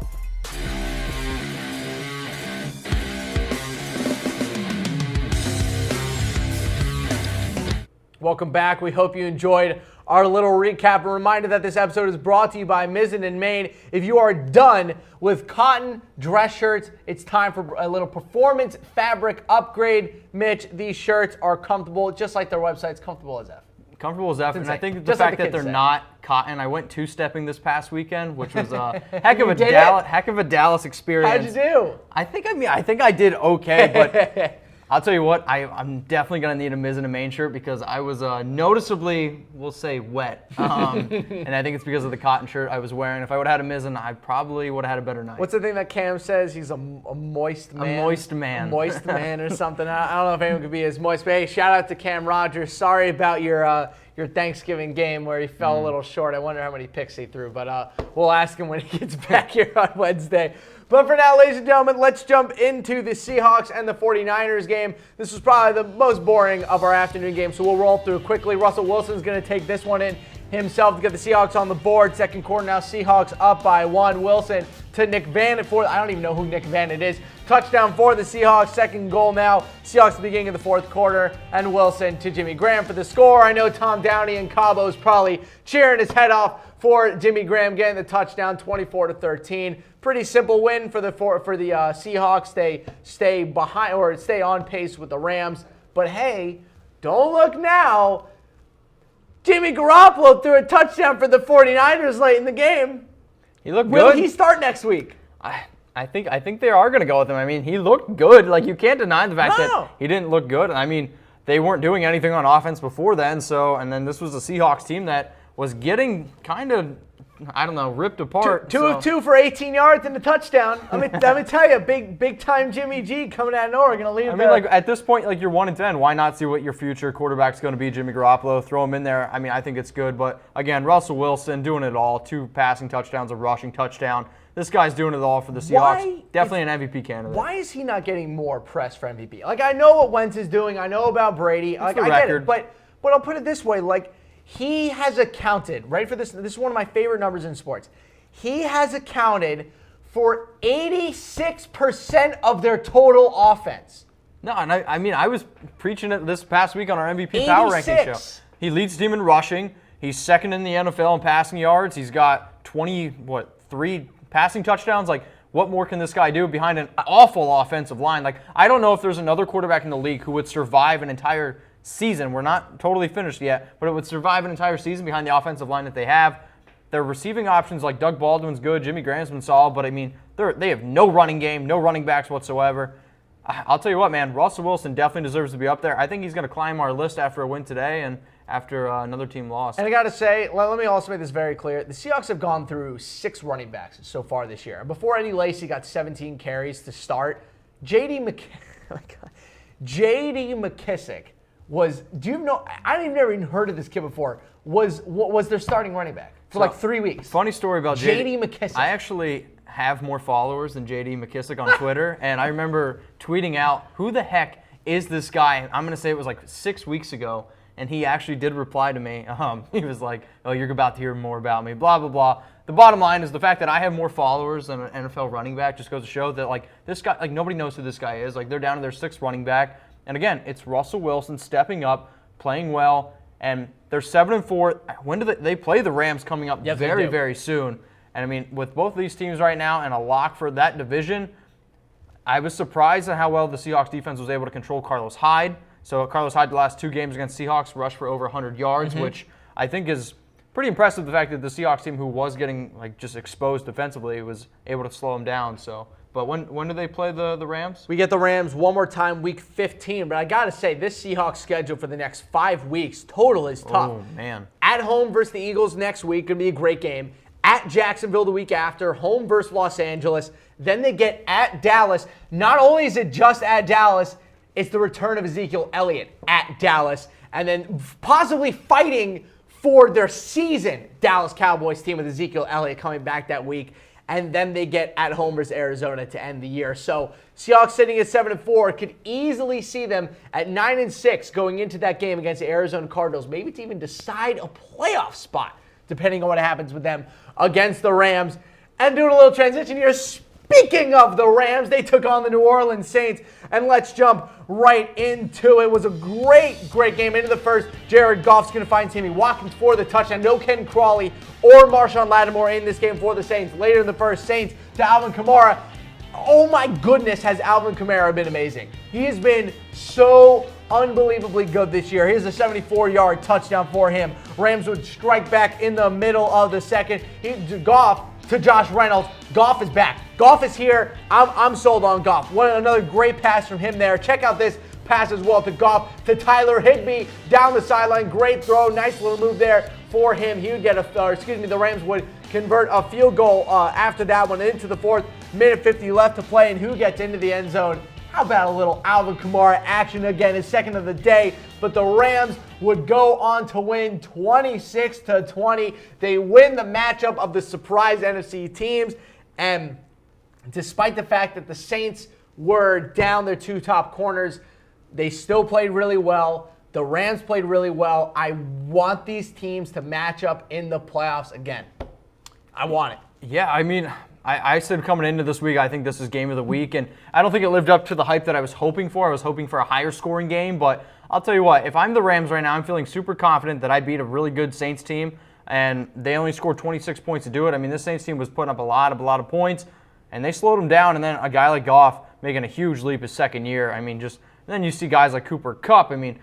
Welcome back. We hope you enjoyed our little recap. A reminder that this episode is brought to you by Mizzen and Main. If you are done with cotton dress shirts, it's time for a little performance fabric upgrade. Mitch, these shirts are comfortable, just like their website's comfortable as F. Comfortable as F, and I think the fact that they're not cotton. I went two-stepping this past weekend, which was a heck of a Dallas experience. How'd you do? I think I did okay, but I'll tell you what, I'm definitely going to need a Mizzen and Main shirt because I was noticeably, we'll say, wet. And I think it's because of the cotton shirt I was wearing. If I would have had a Mizzen, I probably would have had a better night. What's the thing that Cam says? He's a moist man. A moist man. A moist man or something. I don't know if anyone could be as moist. But hey, shout out to Cam Rogers. Sorry about your Thanksgiving game where he fell a little short. I wonder how many picks he threw. But we'll ask him when he gets back here on Wednesday. But for now, ladies and gentlemen, let's jump into the Seahawks and the 49ers game. This was probably the most boring of our afternoon games, so we'll roll through quickly. Russell Wilson's going to take this one in himself to get the Seahawks on the board. Second quarter now, Seahawks up by 1. Wilson to Nick Vanett for, I don't even know who Nick Vanett is. Touchdown for the Seahawks. Second goal now. Seahawks at the beginning of the fourth quarter. And Wilson to Jimmy Graham for the score. I know Tom Downey in Cabo's probably cheering his head off for Jimmy Graham getting the touchdown, 24-13. Pretty simple win for the Seahawks. They stay behind or stay on pace with the Rams. But hey, don't look now. Jimmy Garoppolo threw a touchdown for the 49ers late in the game. He looked good. Will he start next week? I think they are going to go with him. I mean, he looked good. Like, you can't deny the fact that he didn't look good. I mean, they weren't doing anything on offense before then. And then this was a Seahawks team that was getting kind of, I don't know, ripped apart. Two of 2 for 18 yards and a touchdown. Let me tell you, big time Jimmy G coming out of nowhere, going to lead. I mean, like, at this point, like, you're 1-10. Why not see what your future quarterback's going to be, Jimmy Garoppolo? Throw him in there. I mean, I think it's good. But again, Russell Wilson doing it all. 2 passing touchdowns, a rushing touchdown. This guy's doing it all for the Seahawks. Definitely an MVP candidate. Why is he not getting more press for MVP? Like, I know what Wentz is doing. I know about Brady. Like, I get it. But I'll put it this way. Like, he has accounted, right, for this. This is one of my favorite numbers in sports. He has accounted for 86% of their total offense. No, and I mean, I was preaching it this past week on our MVP Power Ranking show. He leads the team in rushing. He's second in the NFL in passing yards. He's got 3 passing touchdowns. Like, what more can this guy do behind an awful offensive line? Like, I don't know if there's another quarterback in the league who would survive an entire season. We're not totally finished yet, but it would survive an entire season behind the offensive line that they have. Their receiving options, like Doug Baldwin's good, Jimmy Graham's been solid, but I mean, they have no running game, no running backs whatsoever. I'll tell you what, man, Russell Wilson definitely deserves to be up there. I think he's going to climb our list after a win today and after another team lost. And I got to say, let me also make this very clear. The Seahawks have gone through 6 running backs so far this year. Before Eddie Lacy got 17 carries to start, J.D. McKissick was, do you know, I never even heard of this kid before, was their starting running back for like 3 weeks. Funny story about J.D. McKissick. I actually have more followers than J.D. McKissick on Twitter, and I remember tweeting out, who the heck is this guy? I'm going to say it was like 6 weeks ago, and he actually did reply to me. He was like, oh, you're about to hear more about me, blah, blah, blah. The bottom line is the fact that I have more followers than an NFL running back just goes to show that, like, this guy, like, nobody knows who this guy is. Like, they're down to their 6th running back. And again, it's Russell Wilson stepping up, playing well, and they're 7-4. When do they play the Rams coming up very, very soon? And I mean, with both of these teams right now and a lock for that division, I was surprised at how well the Seahawks defense was able to control Carlos Hyde. So Carlos Hyde, the last 2 games against Seahawks, rushed for over 100 yards, which I think is pretty impressive the fact that the Seahawks team, who was getting like just exposed defensively, was able to slow them down. So, but when do they play the Rams? We get the Rams one more time, week 15. But I got to say, this Seahawks schedule for the next 5 weeks total is tough. Oh, man. At home versus the Eagles next week, going to be a great game. At Jacksonville the week after, home versus Los Angeles. Then they get at Dallas. Not only is it just at Dallas, it's the return of Ezekiel Elliott at Dallas. And then possibly fighting for their season, Dallas Cowboys team with Ezekiel Elliott coming back that week. And then they get at home versus Arizona to end the year. So Seahawks sitting at 7-4, could easily see them at 9-6 going into that game against the Arizona Cardinals, maybe to even decide a playoff spot, depending on what happens with them against the Rams. And doing a little transition here, speaking of the Rams, they took on the New Orleans Saints. And let's jump right into it. It was a great game. Into the first, Jared Goff's going to find Sammy Watkins for the touchdown. No Ken Crawley or Marshawn Lattimore in this game for the Saints. Later in the first, Saints to Alvin Kamara. Oh my goodness, has Alvin Kamara been amazing. He has been so unbelievably good this year. Here's a 74-yard touchdown for him. Rams would strike back in the middle of the second. Goff to Josh Reynolds. Goff is back. Goff is here. I'm sold on Goff. Another great pass from him there. Check out this pass as well to Goff to Tyler Higbee down the sideline. Great throw. Nice little move there for him. He would get the Rams would convert a field goal after that one into the fourth. Minute 50 left to play, and who gets into the end zone? How about a little Alvin Kamara action again, his second of the day? But the Rams would go on to win 26-20. They win the matchup of the surprise NFC teams. And despite the fact that the Saints were down their two top corners, they still played really well. The Rams played really well. I want these teams to match up in the playoffs again. I want it. Yeah, I mean, I said coming into this week, I think this is game of the week, and I don't think it lived up to the hype that I was hoping for. I was hoping for a higher scoring game, but I'll tell you what, if I'm the Rams right now, I'm feeling super confident that I beat a really good Saints team, and they only scored 26 points to do it. I mean, this Saints team was putting up a lot of points, and they slowed them down, and then a guy like Goff making a huge leap his second year. I mean, then you see guys like Cooper Kupp. I mean,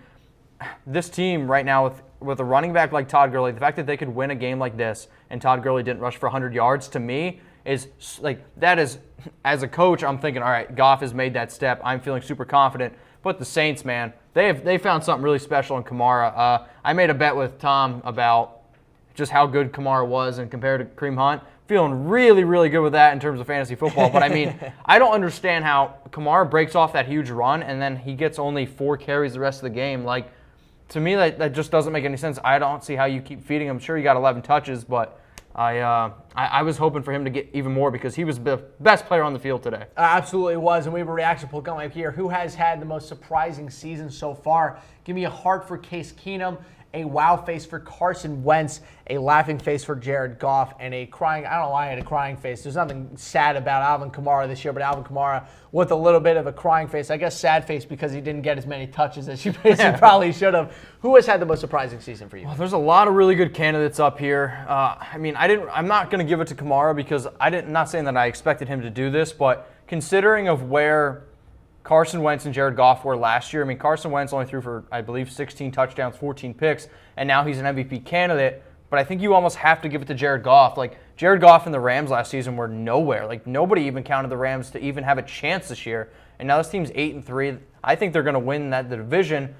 this team right now with a running back like Todd Gurley, the fact that they could win a game like this and Todd Gurley didn't rush for 100 yards, to me, is like, that is, as a coach, I'm thinking, all right, Goff has made that step. I'm feeling super confident. But the Saints, man, they found something really special in Kamara. I made a bet with Tom about just how good Kamara was and compared to Kareem Hunt. Feeling really good with that in terms of fantasy football. But I mean, I don't understand how Kamara breaks off that huge run and then he gets only 4 carries the rest of the game. Like, to me, that just doesn't make any sense. I don't see how you keep feeding him. Sure, he got 11 touches, but I was hoping for him to get even more because he was the best player on the field today. Absolutely was, and we have a reaction poll coming up here. Who has had the most surprising season so far? Give me a heart for Case Keenum, a wow face for Carson Wentz, a laughing face for Jared Goff, and a crying, I don't know why I had a crying face. There's nothing sad about Alvin Kamara this year, but Alvin Kamara with a little bit of a crying face. I guess sad face because he didn't get as many touches as he probably should have. Who has had the most surprising season for you? Well, there's a lot of really good candidates up here. I mean, I'm not going to give it to Kamara because not saying that I expected him to do this, but considering of where Carson Wentz and Jared Goff were last year. I mean, Carson Wentz only threw for, I believe, 16 touchdowns, 14 picks, and now he's an MVP candidate. But I think you almost have to give it to Jared Goff. Like, Jared Goff and the Rams last season were nowhere. Like, nobody even counted the Rams to even have a chance this year. And now this team's 8-3. I think they're going to win the division.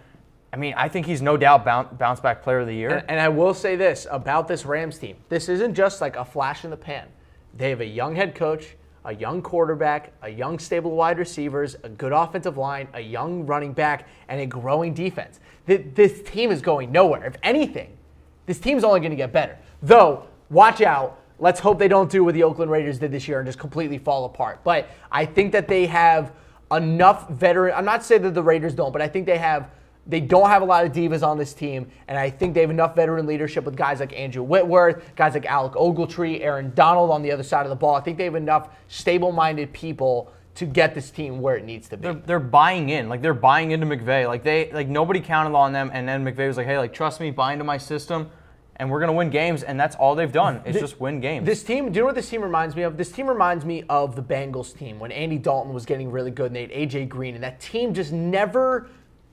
I mean, I think he's no doubt bounce back player of the year. And I will say this about this Rams team. This isn't just like a flash in the pan. They have a young head coach, a young quarterback, a young stable wide receivers, a good offensive line, a young running back, and a growing defense. This team is going nowhere. If anything, this team's only going to get better. Though, watch out. Let's hope they don't do what the Oakland Raiders did this year and just completely fall apart. But I think that they have enough veteran. I'm not saying that the Raiders don't, but I think they don't have a lot of divas on this team, and I think they have enough veteran leadership with guys like Andrew Whitworth, guys like Alec Ogletree, Aaron Donald on the other side of the ball. I think they have enough stable-minded people to get this team where it needs to be. They're buying in. Like, they're buying into McVay. Like, nobody counted on them, and then McVay was like, hey, like, trust me, buy into my system, and we're going to win games, and that's all they've done is just win games. This team, do you know what this team reminds me of? This team reminds me of the Bengals team when Andy Dalton was getting really good and they had A.J. Green, and that team just never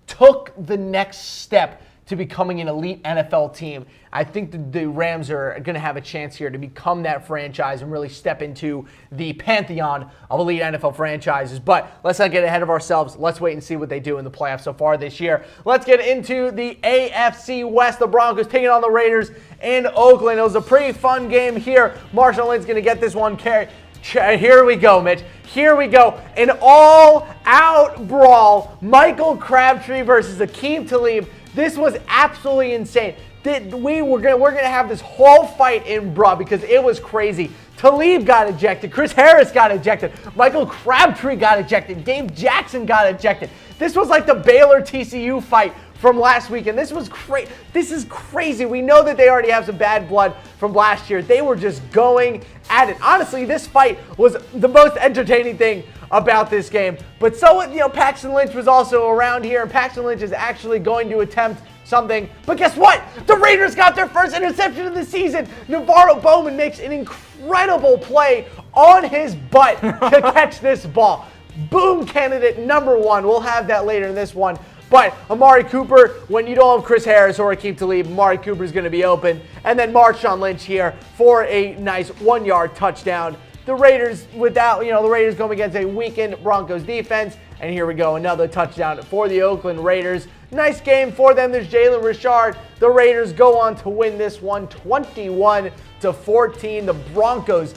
took the next step to becoming an elite NFL team. I think the Rams are going to have a chance here to become that franchise and really step into the pantheon of elite NFL franchises. But let's not get ahead of ourselves. Let's wait and see what they do in the playoffs so far this year. Let's get into the AFC West. The Broncos taking on the Raiders in Oakland. It was a pretty fun game here. Marshall Lynch's going to get this one carried. Here we go, Mitch. Here we go. An all-out brawl. Michael Crabtree versus Akeem Talib. This was absolutely insane. We're gonna have this whole fight in bruh because it was crazy. Talib got ejected. Chris Harris got ejected. Michael Crabtree got ejected. Dave Jackson got ejected. This was like the Baylor TCU fight from last week, and this was crazy. This is crazy. We know that they already have some bad blood from last year. They were just going at it. Honestly, this fight was the most entertaining thing about this game. But so, Paxton Lynch was also around here, and Paxton Lynch is actually going to attempt something. But guess what? The Raiders got their first interception of the season. Navarro Bowman makes an incredible play on his butt to catch this ball. Boom candidate number one. We'll have that later in this one. But Amari Cooper, when you don't have Chris Harris or Akeem Talib, Amari Cooper is going to be open. And then Marshawn Lynch here for a nice 1-yard touchdown. The Raiders the Raiders going against a weakened Broncos defense. And here we go, another touchdown for the Oakland Raiders. Nice game for them. There's Jalen Richard. The Raiders go on to win this one 21-14. The Broncos,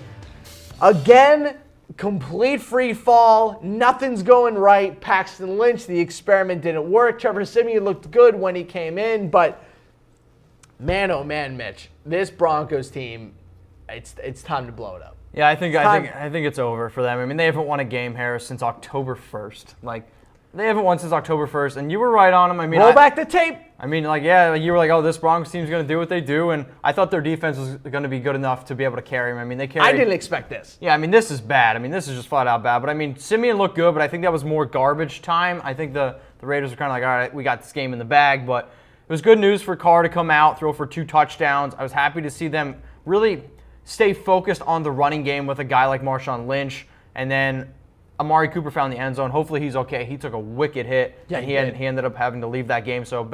again, complete free fall. Nothing's going right. Paxton Lynch, the experiment didn't work. Trevor Siemian looked good when he came in, but man, oh man, Mitch, this Broncos team, it's time to blow it up. Yeah, I think it's over for them. I mean, they haven't won a game, Harris, since October 1st. They haven't won since October 1st, and you were right on them. I mean, roll back the tape. I mean, you were like, oh, this Broncos team's going to do what they do, and I thought their defense was going to be good enough to be able to carry them. I mean, they carried. I didn't expect this. Yeah, I mean, this is bad. I mean, this is just flat out bad. But I mean, Simeon looked good, but I think that was more garbage time. I think the Raiders were kind of like, all right, we got this game in the bag, but it was good news for Carr to come out, throw for 2 touchdowns. I was happy to see them really stay focused on the running game with a guy like Marshawn Lynch, and then Amari Cooper found the end zone. Hopefully he's okay. He took a wicked hit, and he ended up having to leave that game. So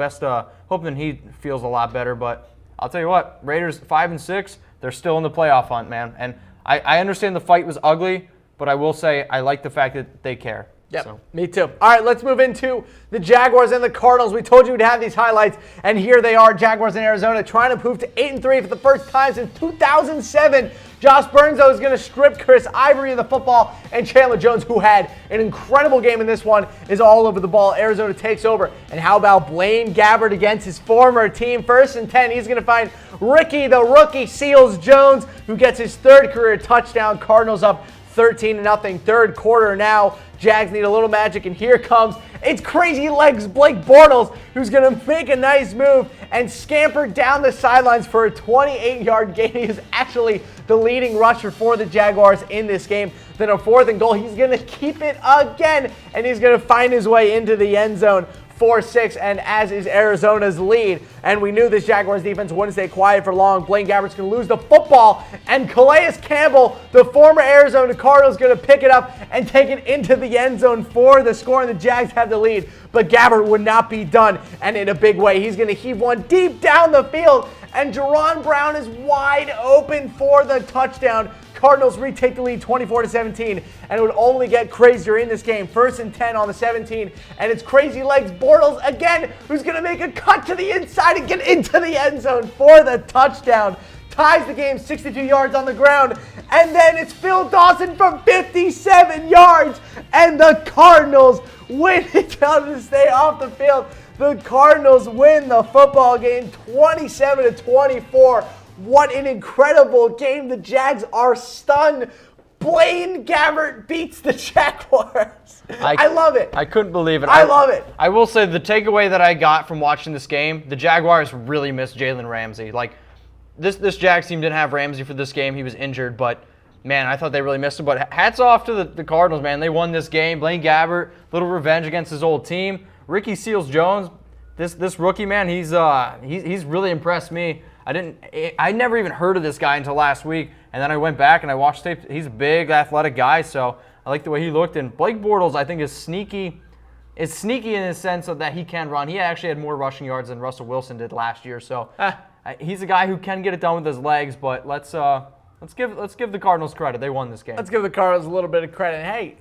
hoping he feels a lot better. But I'll tell you what, Raiders 5-6, they're still in the playoff hunt, man. And I understand the fight was ugly, but I will say I like the fact that they care. Yep, so. Me too. All right, let's move into the Jaguars and the Cardinals. We told you we'd have these highlights, and here they are. Jaguars in Arizona trying to prove to 8-3 for the first time since 2007. Josh Burns, though, is going to strip Chris Ivory of the football, and Chandler Jones, who had an incredible game in this one, is all over the ball. Arizona takes over. And how about Blaine Gabbert against his former team? 1st and 10, he's going to find Ricky, the rookie, Seals Jones, who gets his 3rd career touchdown. Cardinals up 13-0, 3rd quarter now. Jags need a little magic, and here comes, it's crazy legs Blake Bortles, who's going to make a nice move and scamper down the sidelines for a 28-yard gain. He is actually the leading rusher for the Jaguars in this game. Then a 4th and goal, he's going to keep it again, and he's going to find his way into the end zone. 4-6, and as is Arizona's lead. And we knew this Jaguars defense wouldn't stay quiet for long. Blaine Gabbert's going to lose the football, and Calais Campbell, the former Arizona Cardinals, going to pick it up and take it into the end zone for the score, and the Jags have the lead. But Gabbert would not be done, and in a big way. He's going to heave one deep down the field, and Jerron Brown is wide open for the touchdown. Cardinals retake the lead 24-17, and it would only get crazier in this game. 1st and 10 on the 17, and it's crazy legs Bortles again, who's going to make a cut to the inside and get into the end zone for the touchdown. Ties the game 62 yards on the ground, and then it's Phil Dawson from 57 yards, and the Cardinals win it down to stay off the field. The Cardinals win the football game 27-24. What an incredible game. The Jags are stunned. Blaine Gabbert beats the Jaguars. I love it. I couldn't believe it. I love it. I will say the takeaway that I got from watching this game, the Jaguars really missed Jalen Ramsey. This Jags team didn't have Ramsey for this game. He was injured, but man, I thought they really missed him. But hats off to the Cardinals, man. They won this game. Blaine Gabbert, little revenge against his old team. Ricky Seals-Jones, this rookie, man, he's really impressed me. I never even heard of this guy until last week, and then I went back and I watched tape. He's a big, athletic guy, so I like the way he looked. And Blake Bortles, I think, is sneaky. is sneaky in the sense of that he can run. He actually had more rushing yards than Russell Wilson did last year. So he's a guy who can get it done with his legs. But let's give the Cardinals credit. They won this game. Let's give the Cardinals a little bit of credit. Hey,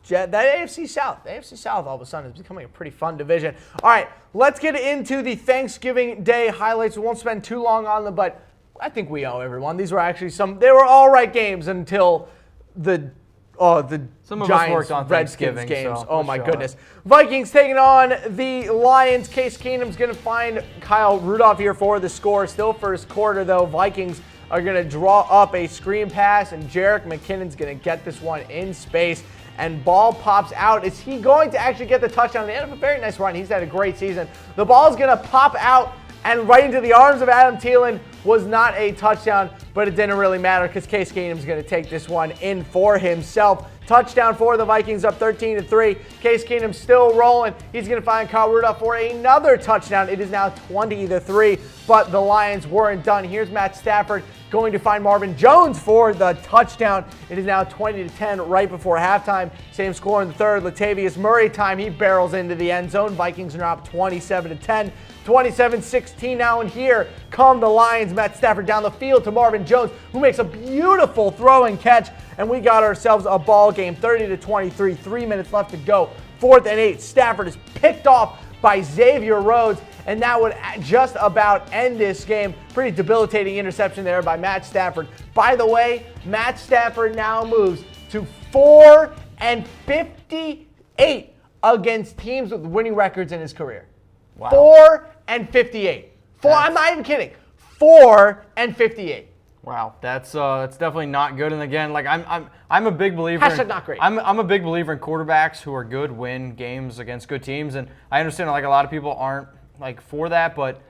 that AFC South all of a sudden is becoming a pretty fun division. All right, let's get into the Thanksgiving Day highlights. We won't spend too long on them, but I think we owe everyone. These were actually they were all right games until the Some of us Giants, worked on Redskins Thanksgiving, games. so Oh we'll my show goodness. it. Vikings taking on the Lions. Case Keenum's going to find Kyle Rudolph here for the score. Still first quarter though. Vikings are going to draw up a screen pass, and Jerick McKinnon's going to get this one in space. And ball pops out. Is he going to actually get the touchdown? They had a very nice run. He's had a great season. The ball's going to pop out and right into the arms of Adam Thielen. Was not a touchdown, but it didn't really matter because Case Keenum's going to take this one in for himself. Touchdown for the Vikings, up 13-3. Case Keenum still rolling. He's going to find Kyle Rudolph for another touchdown. It is now 20-3, but the Lions weren't done. Here's Matt Stafford going to find Marvin Jones for the touchdown. It is now 20-10 right before halftime. Same score in the third. Latavius Murray time. He barrels into the end zone. Vikings are now up 27-10. 27-16 now, and here come the Lions. Matt Stafford down the field to Marvin Jones, who makes a beautiful throw and catch, and we got ourselves a ball game. 30-23, 3 minutes left to go. 4th and 8. Stafford is picked off by Xavier Rhodes, and that would just about end this game. Pretty debilitating interception there by Matt Stafford. By the way, Matt Stafford now moves to 4-58 against teams with winning records in his career. Wow. 4-58. I'm not even kidding. 4-58. Wow, that's definitely not good. And again, like I'm a big believer. Hashtag not great. I'm a big believer in quarterbacks who are good win games against good teams, and I understand like a lot of people aren't like for that, but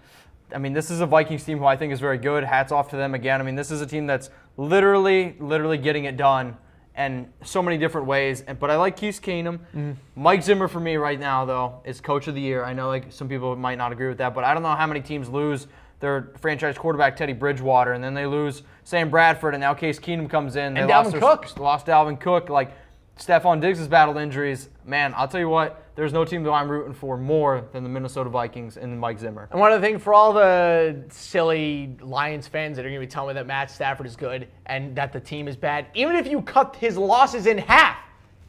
I mean this is a Vikings team who I think is very good. Hats off to them again. I mean this is a team that's literally getting it done. And so many different ways. But I like Case Keenum. Mike Zimmer for me right now, though, is coach of the year. I know like some people might not agree with that, but I don't know how many teams lose their franchise quarterback, Teddy Bridgewater, and then they lose Sam Bradford, and now Case Keenum comes in. And Dalvin Cook. Lost Dalvin Cook. Like, Stephon Diggs has battled injuries. Man, I'll tell you what, there's no team that I'm rooting for more than the Minnesota Vikings and Mike Zimmer. And one other thing for all the silly Lions fans that are going to be telling me that Matt Stafford is good and that the team is bad, even if you cut his losses in half,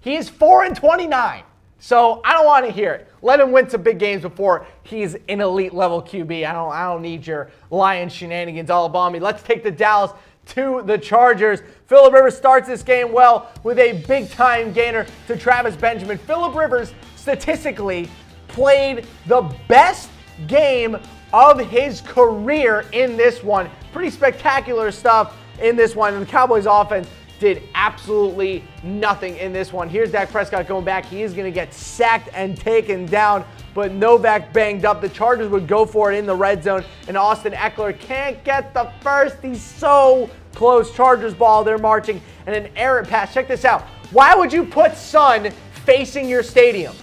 he is 4-29. So I don't want to hear it. Let him win some big games before he's an elite level QB. I don't need your Lions shenanigans all upon me. Let's take the Dallas to the Chargers. Phillip Rivers starts this game well with a big-time gainer to Travis Benjamin. Phillip Rivers statistically played the best game of his career in this one. Pretty spectacular stuff in this one. And the Cowboys offense did absolutely nothing in this one. Here's Dak Prescott going back. He is going to get sacked and taken down, but Novak banged up. The Chargers would go for it in the red zone, and Austin Eckler can't get the first. He's so close. Chargers ball. They're marching, and an errant pass. Check this out. Why would you put sun facing your stadium?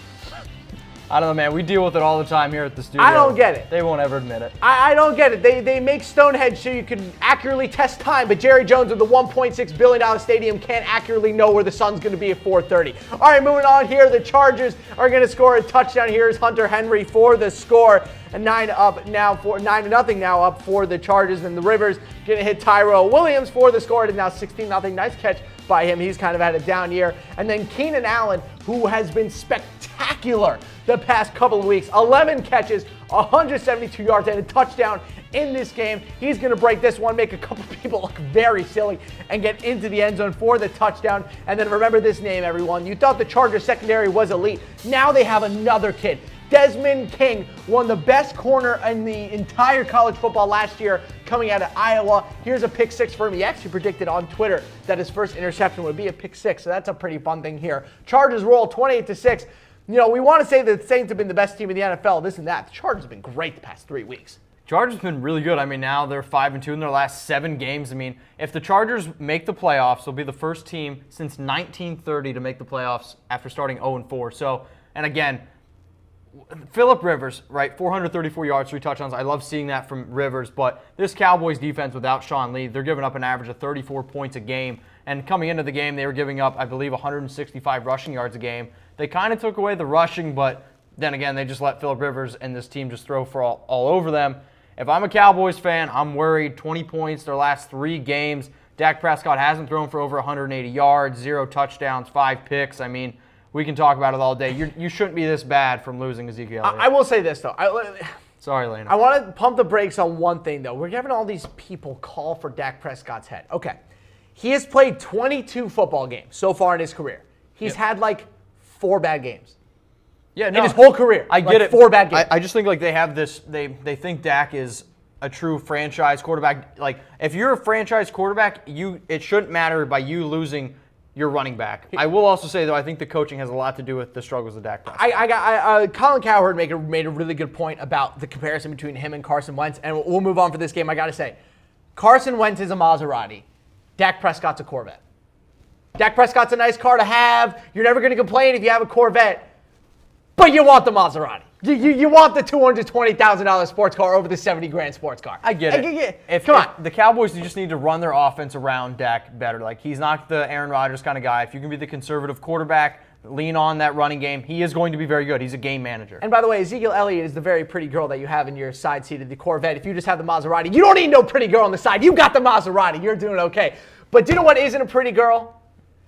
I don't know, man. We deal with it all the time here at the studio. I don't get it. They won't ever admit it. I don't get it. They make Stonehenge so you can accurately test time, but Jerry Jones with the $1.6 billion stadium can't accurately know where the sun's going to be at 4:30. All right, moving on here. The Chargers are going to score a touchdown. Here's Hunter Henry for the score. And 9-0 now up for the Chargers. And the Rivers going to hit Tyrell Williams for the score. It is now 16-0. Nice catch by him. He's kind of had a down year. And then Keenan Allen, who has been spectacular the past couple of weeks. 11 catches, 172 yards, and a touchdown in this game. He's going to break this one, make a couple people look very silly, and get into the end zone for the touchdown. And then remember this name, everyone. You thought the Chargers secondary was elite. Now they have another kid. Desmond King won the best corner in the entire college football last year coming out of Iowa. Here's a pick six for him. He actually predicted on Twitter that his first interception would be a pick six, so that's a pretty fun thing here. Chargers roll 28-6. You know, we want to say that the Saints have been the best team in the NFL, this and that. The Chargers have been great the past 3 weeks. Chargers have been really good. I mean, now they're 5-2 in their last 7 games. I mean, if the Chargers make the playoffs, they'll be the first team since 1930 to make the playoffs after starting 0-4. So, and again, Phillip Rivers, right, 434 yards, 3 touchdowns. I love seeing that from Rivers, but this Cowboys defense without Sean Lee, they're giving up an average of 34 points a game. And coming into the game, they were giving up, I believe, 165 rushing yards a game. They kind of took away the rushing, but then again, they just let Phillip Rivers and this team just throw for all over them. If I'm a Cowboys fan, I'm worried. 20 points their last 3 games. Dak Prescott hasn't thrown for over 180 yards, 0 touchdowns, 5 picks. I mean, we can talk about it all day. You shouldn't be this bad from losing Ezekiel Elliott. I will say this, though. Sorry, Lena. I want to pump the brakes on one thing, though. We're having all these people call for Dak Prescott's head. Okay. He has played 22 football games so far in his career. He's had, 4 bad games. Yeah, no, in his whole career. I get it. 4 bad games. I just think, they have this, they think Dak is a true franchise quarterback. If you're a franchise quarterback, it shouldn't matter by you losing your running back. I will also say, though, I think the coaching has a lot to do with the struggles of Dak Prescott. Colin Cowherd made a really good point about the comparison between him and Carson Wentz, and we'll move on for this game. I got to say, Carson Wentz is a Maserati. Dak Prescott's a Corvette. Dak Prescott's a nice car to have. You're never going to complain if you have a Corvette, but you want the Maserati. You want the $220,000 sports car over the $70,000 sports car. I get it. Come on. The Cowboys just need to run their offense around Dak better. He's not the Aaron Rodgers kind of guy. If you can be the conservative quarterback, lean on that running game, he is going to be very good. He's a game manager. And by the way, Ezekiel Elliott is the very pretty girl that you have in your side seat of the Corvette. If you just have the Maserati, you don't need no pretty girl on the side. You got the Maserati. You're doing okay. But do you know what isn't a pretty girl?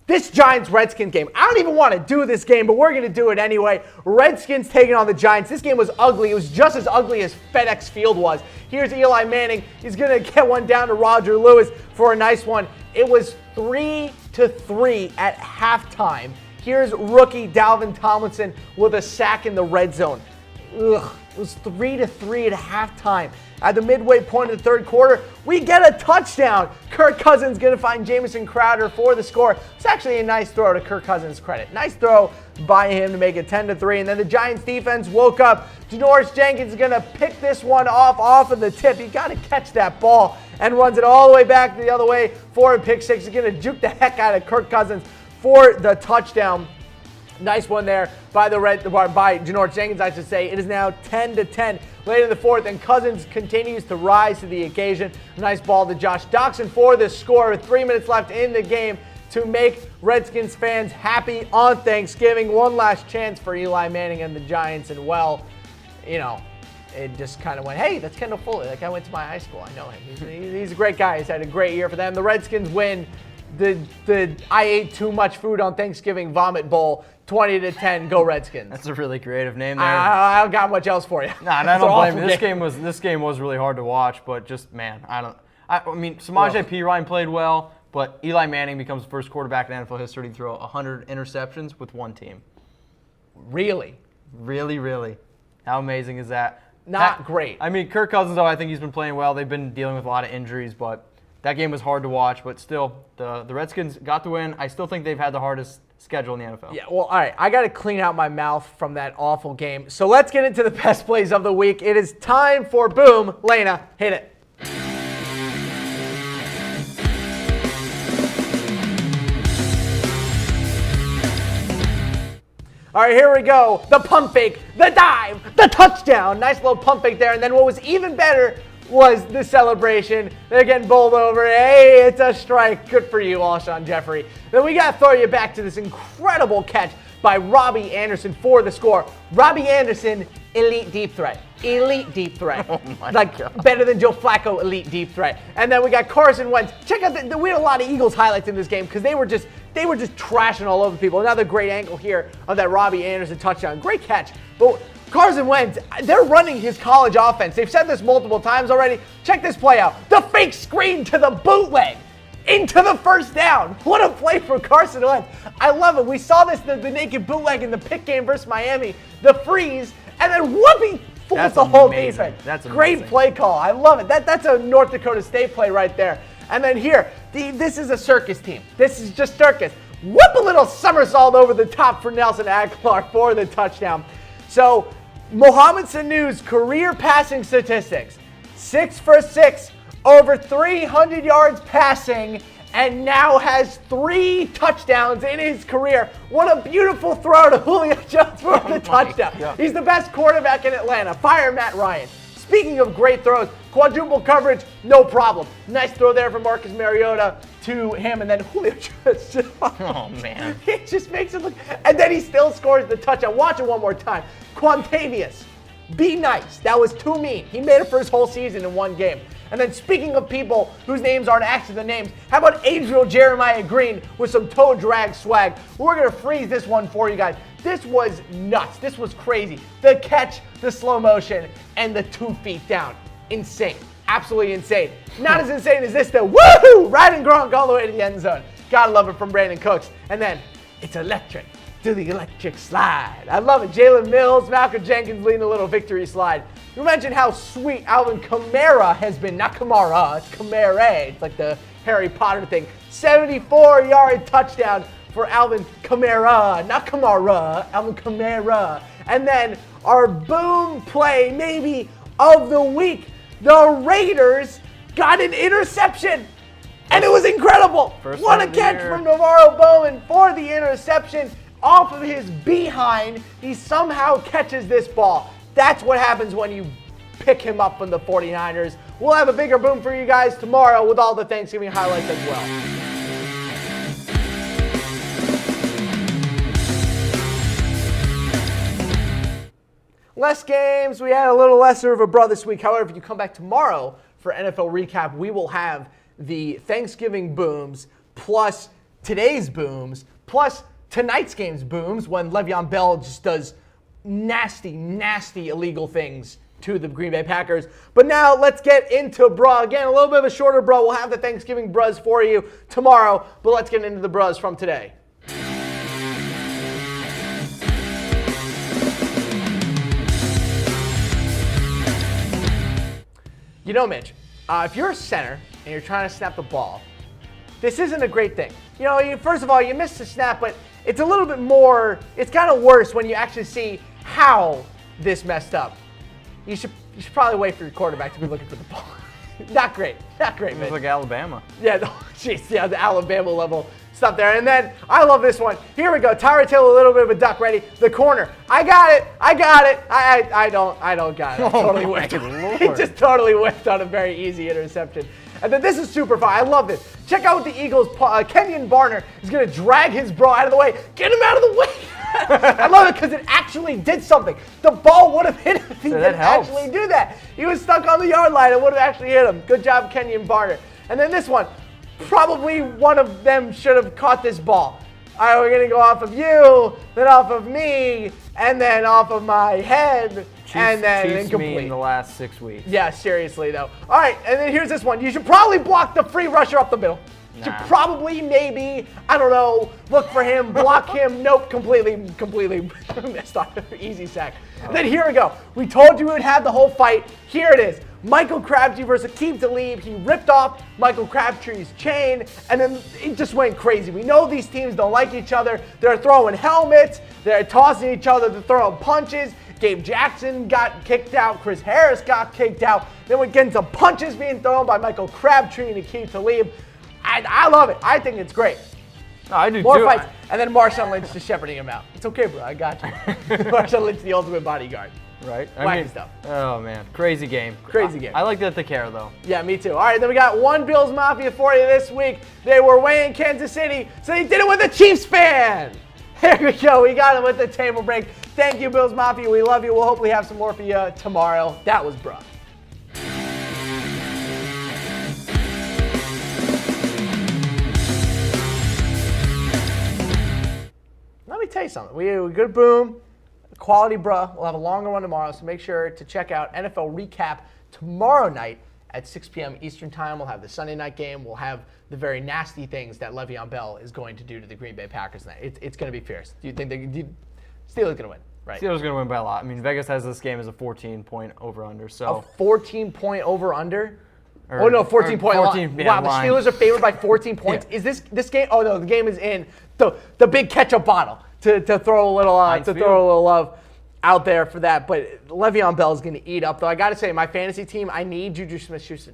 This Giants-Redskins game. I don't even want to do this game, but we're going to do it anyway. Redskins taking on the Giants. This game was ugly. It was just as ugly as FedEx Field was. Here's Eli Manning. He's going to get one down to Roger Lewis for a nice one. It was 3-3 at halftime. Here's rookie Dalvin Tomlinson with a sack in the red zone. Ugh. It was 3-3 at halftime. At the midway point of the third quarter, we get a touchdown. Kirk Cousins going to find Jamison Crowder for the score. It's actually a nice throw to Kirk Cousins' credit. Nice throw by him to make it 10-3. And then the Giants defense woke up. Janoris Jenkins is going to pick this one off of the tip. He got to catch that ball and runs it all the way back the other way for a pick six. He's going to juke the heck out of Kirk Cousins for the touchdown. Nice one there by Janoris Jenkins, I should say. It is now 10-10 late in the fourth, and Cousins continues to rise to the occasion. Nice ball to Josh Doxson for the score with 3 minutes left in the game to make Redskins fans happy on Thanksgiving. One last chance for Eli Manning and the Giants, and it just kind of went, hey, that's Kendall Fuller. That guy went to my high school. I know him. He's a great guy. He's had a great year for them. The Redskins win the I ate too much food on Thanksgiving vomit bowl. 20-10, go Redskins. That's a really creative name there. I don't got much else for you. Nah, I don't blame you. This game was really hard to watch, but just, man, Samaje Perine played well, but Eli Manning becomes the first quarterback in NFL history to throw 100 interceptions with one team. Really? Really, really. How amazing is that? Not great. Kirk Cousins, though, I think he's been playing well. They've been dealing with a lot of injuries, but that game was hard to watch. But still, the Redskins got the win. I still think they've had the hardest schedule in the NFL. Yeah, well, all right. I got to clean out my mouth from that awful game. So let's get into the best plays of the week. It is time for Boom. Lena, hit it. All right, here we go. The pump fake, the dive, the touchdown. Nice little pump fake there. And then what was even better was the celebration. They're getting bowled over. Hey, it's a strike. Good for you, Alshon Jeffrey. Then we got to throw you back to this incredible catch by Robbie Anderson for the score. Robbie Anderson, elite deep threat. Elite deep threat. Oh my God. Better than Joe Flacco, elite deep threat. And then we got Carson Wentz. Check out we had a lot of Eagles highlights in this game because they were just trashing all over people. Another great angle here of that Robbie Anderson touchdown. Great catch. But Carson Wentz, they're running his college offense. They've said this multiple times already. Check this play out. The fake screen to the bootleg into the first down. What a play for Carson Wentz. I love it. We saw this, the naked bootleg in the pick game versus Miami, the freeze, and then whoopee fools the whole defense. That's amazing. Great play call. I love it. That's a North Dakota State play right there. And then here, this is a circus team. This is just circus. Whoop a little somersault over the top for Nelson Aguilar for the touchdown. So, Mohamed Sanu's career passing statistics, 6 for 6, over 300 yards passing, and now has 3 touchdowns in his career. What a beautiful throw to Julio Jones for the touchdown. God. He's the best quarterback in Atlanta. Fire Matt Ryan. Speaking of great throws, quadruple coverage, no problem. Nice throw there from Marcus Mariota to him, and then Julio just Oh, man. he just makes it look, and then he still scores the touchdown. Watch it one more time. Quantavius, be nice. That was too mean. He made it for his whole season in one game. And then speaking of people whose names aren't actually the names, how about Adriel Jeremiah Green with some toe drag swag? We're going to freeze this one for you guys. This was nuts. This was crazy. The catch, the slow motion, and the 2 feet down. Insane. Absolutely insane. Not as insane as this though. Woohoo! Riding Gronk all the way to the end zone. Gotta love it from Brandon Cooks. And then it's electric. Do the electric slide. I love it. Jalen Mills, Malcolm Jenkins leading a little victory slide. You mentioned how sweet Alvin Kamara has been. Not Kamara, it's Kamara. It's like the Harry Potter thing. 74-yard touchdown for Alvin Kamara. Not Kamara, Alvin Kamara. And then our boom play maybe of the week. The Raiders got an interception. And it was incredible. What a catch from Navarro Bowman for the interception. Off of his behind, he somehow catches this ball. That's what happens when you pick him up from the 49ers. We'll have a bigger boom for you guys tomorrow with all the Thanksgiving highlights as well. Less games. We had a little lesser of a bro this week. However, if you come back tomorrow for NFL Recap, we will have the Thanksgiving booms plus today's booms plus tonight's game's booms when Le'Veon Bell just does nasty, nasty illegal things to the Green Bay Packers. But now let's get into bra. Again, a little bit of a shorter bra. We'll have the Thanksgiving bras for you tomorrow, but let's get into the bras from today. You know, Mitch, if you're a center and you're trying to snap the ball, this isn't a great thing. You know, first of all, you missed the snap, but it's a little bit more, it's kind of worse when you actually see how this messed up. You should probably wait for your quarterback to be looking for the ball. Not great, Mitch. It's like Alabama. Yeah, jeez, yeah, the Alabama level stuff there. And then, I love this one. Here we go, Tyrod Taylor, a little bit of a duck ready. The corner, I got it. I don't got it. I totally whiffed. He just totally whiffed on a very easy interception. And then this is super fun. I love this. Check out what the Eagles, Kenyon Barner is going to drag his bro out of the way. Get him out of the way. I love it because it actually did something. The ball would have hit him if he didn't actually do that. He was stuck on the yard line. It would have actually hit him. Good job, Kenyon Barner. And then this one. Probably one of them should have caught this ball. All right, we're going to go off of you, then off of me, and then off of my head, and then incomplete. Me in the last 6 weeks. Yeah, seriously, though. All right, and then here's this one. You should probably block the free rusher up the middle. You should probably, maybe, I don't know, look for him, block him. Nope, completely missed on easy sack. And then here we go. We told you we would have the whole fight. Here it is. Michael Crabtree versus Aqib Talib. He ripped off Michael Crabtree's chain, and then it just went crazy. We know these teams don't like each other. They're throwing helmets. They're tossing each other. They're throwing punches. Gabe Jackson got kicked out. Chris Harris got kicked out. Then we get some punches being thrown by Michael Crabtree and Aqib Talib. I love it. I think it's great. No, I do More too. fights. And then Marshawn Lynch just shepherding him out. It's okay, bro. I got you. Marshawn Lynch, the ultimate bodyguard. Right? Wacky stuff. Oh, man. Crazy game. Crazy game. I like that they care, though. Yeah, me too. All right, then we got one Bills Mafia for you this week. They were way in Kansas City, so they did it with a Chiefs fan. Here we go. We got it with the table break. Thank you, Bills Mafia. We love you. We'll hopefully have some more for you tomorrow. That was bruh. Let me tell you something. We have a good boom, quality bruh. We'll have a longer one tomorrow, so make sure to check out NFL Recap tomorrow night at 6 p.m. Eastern Time. We'll have the Sunday night game. We'll have the very nasty things that Le'Veon Bell is going to do to the Green Bay Packers tonight. It's going to be fierce. Do you think Steelers going to win? Right. Steelers going to win by a lot. I mean, Vegas has this game as a 14-point over-under. So a 14-point over-under? Oh, no, 14-point line. Yeah, wow, the Steelers are favored by 14 points. Yeah. Is this game? Oh, no, the game is in the big ketchup bottle to throw a little love out there for that. But Le'Veon Bell is going to eat up, though. I got to say, my fantasy team, I need Juju Smith-Schuster.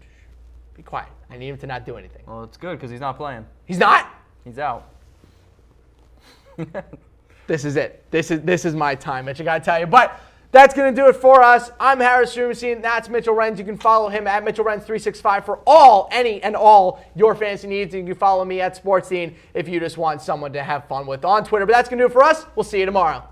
Be quiet. I need him to not do anything. Well, it's good because he's not playing. He's not? He's out. This is it. This is my time, Mitch. I got to tell you. But That's going to do it for us. I'm Harris Rubenstein. That's Mitchell Renz. You can follow him at MitchellRenz365 for any and all your fantasy needs. And you can follow me at SportsScene if you just want someone to have fun with on Twitter. But that's going to do it for us. We'll see you tomorrow.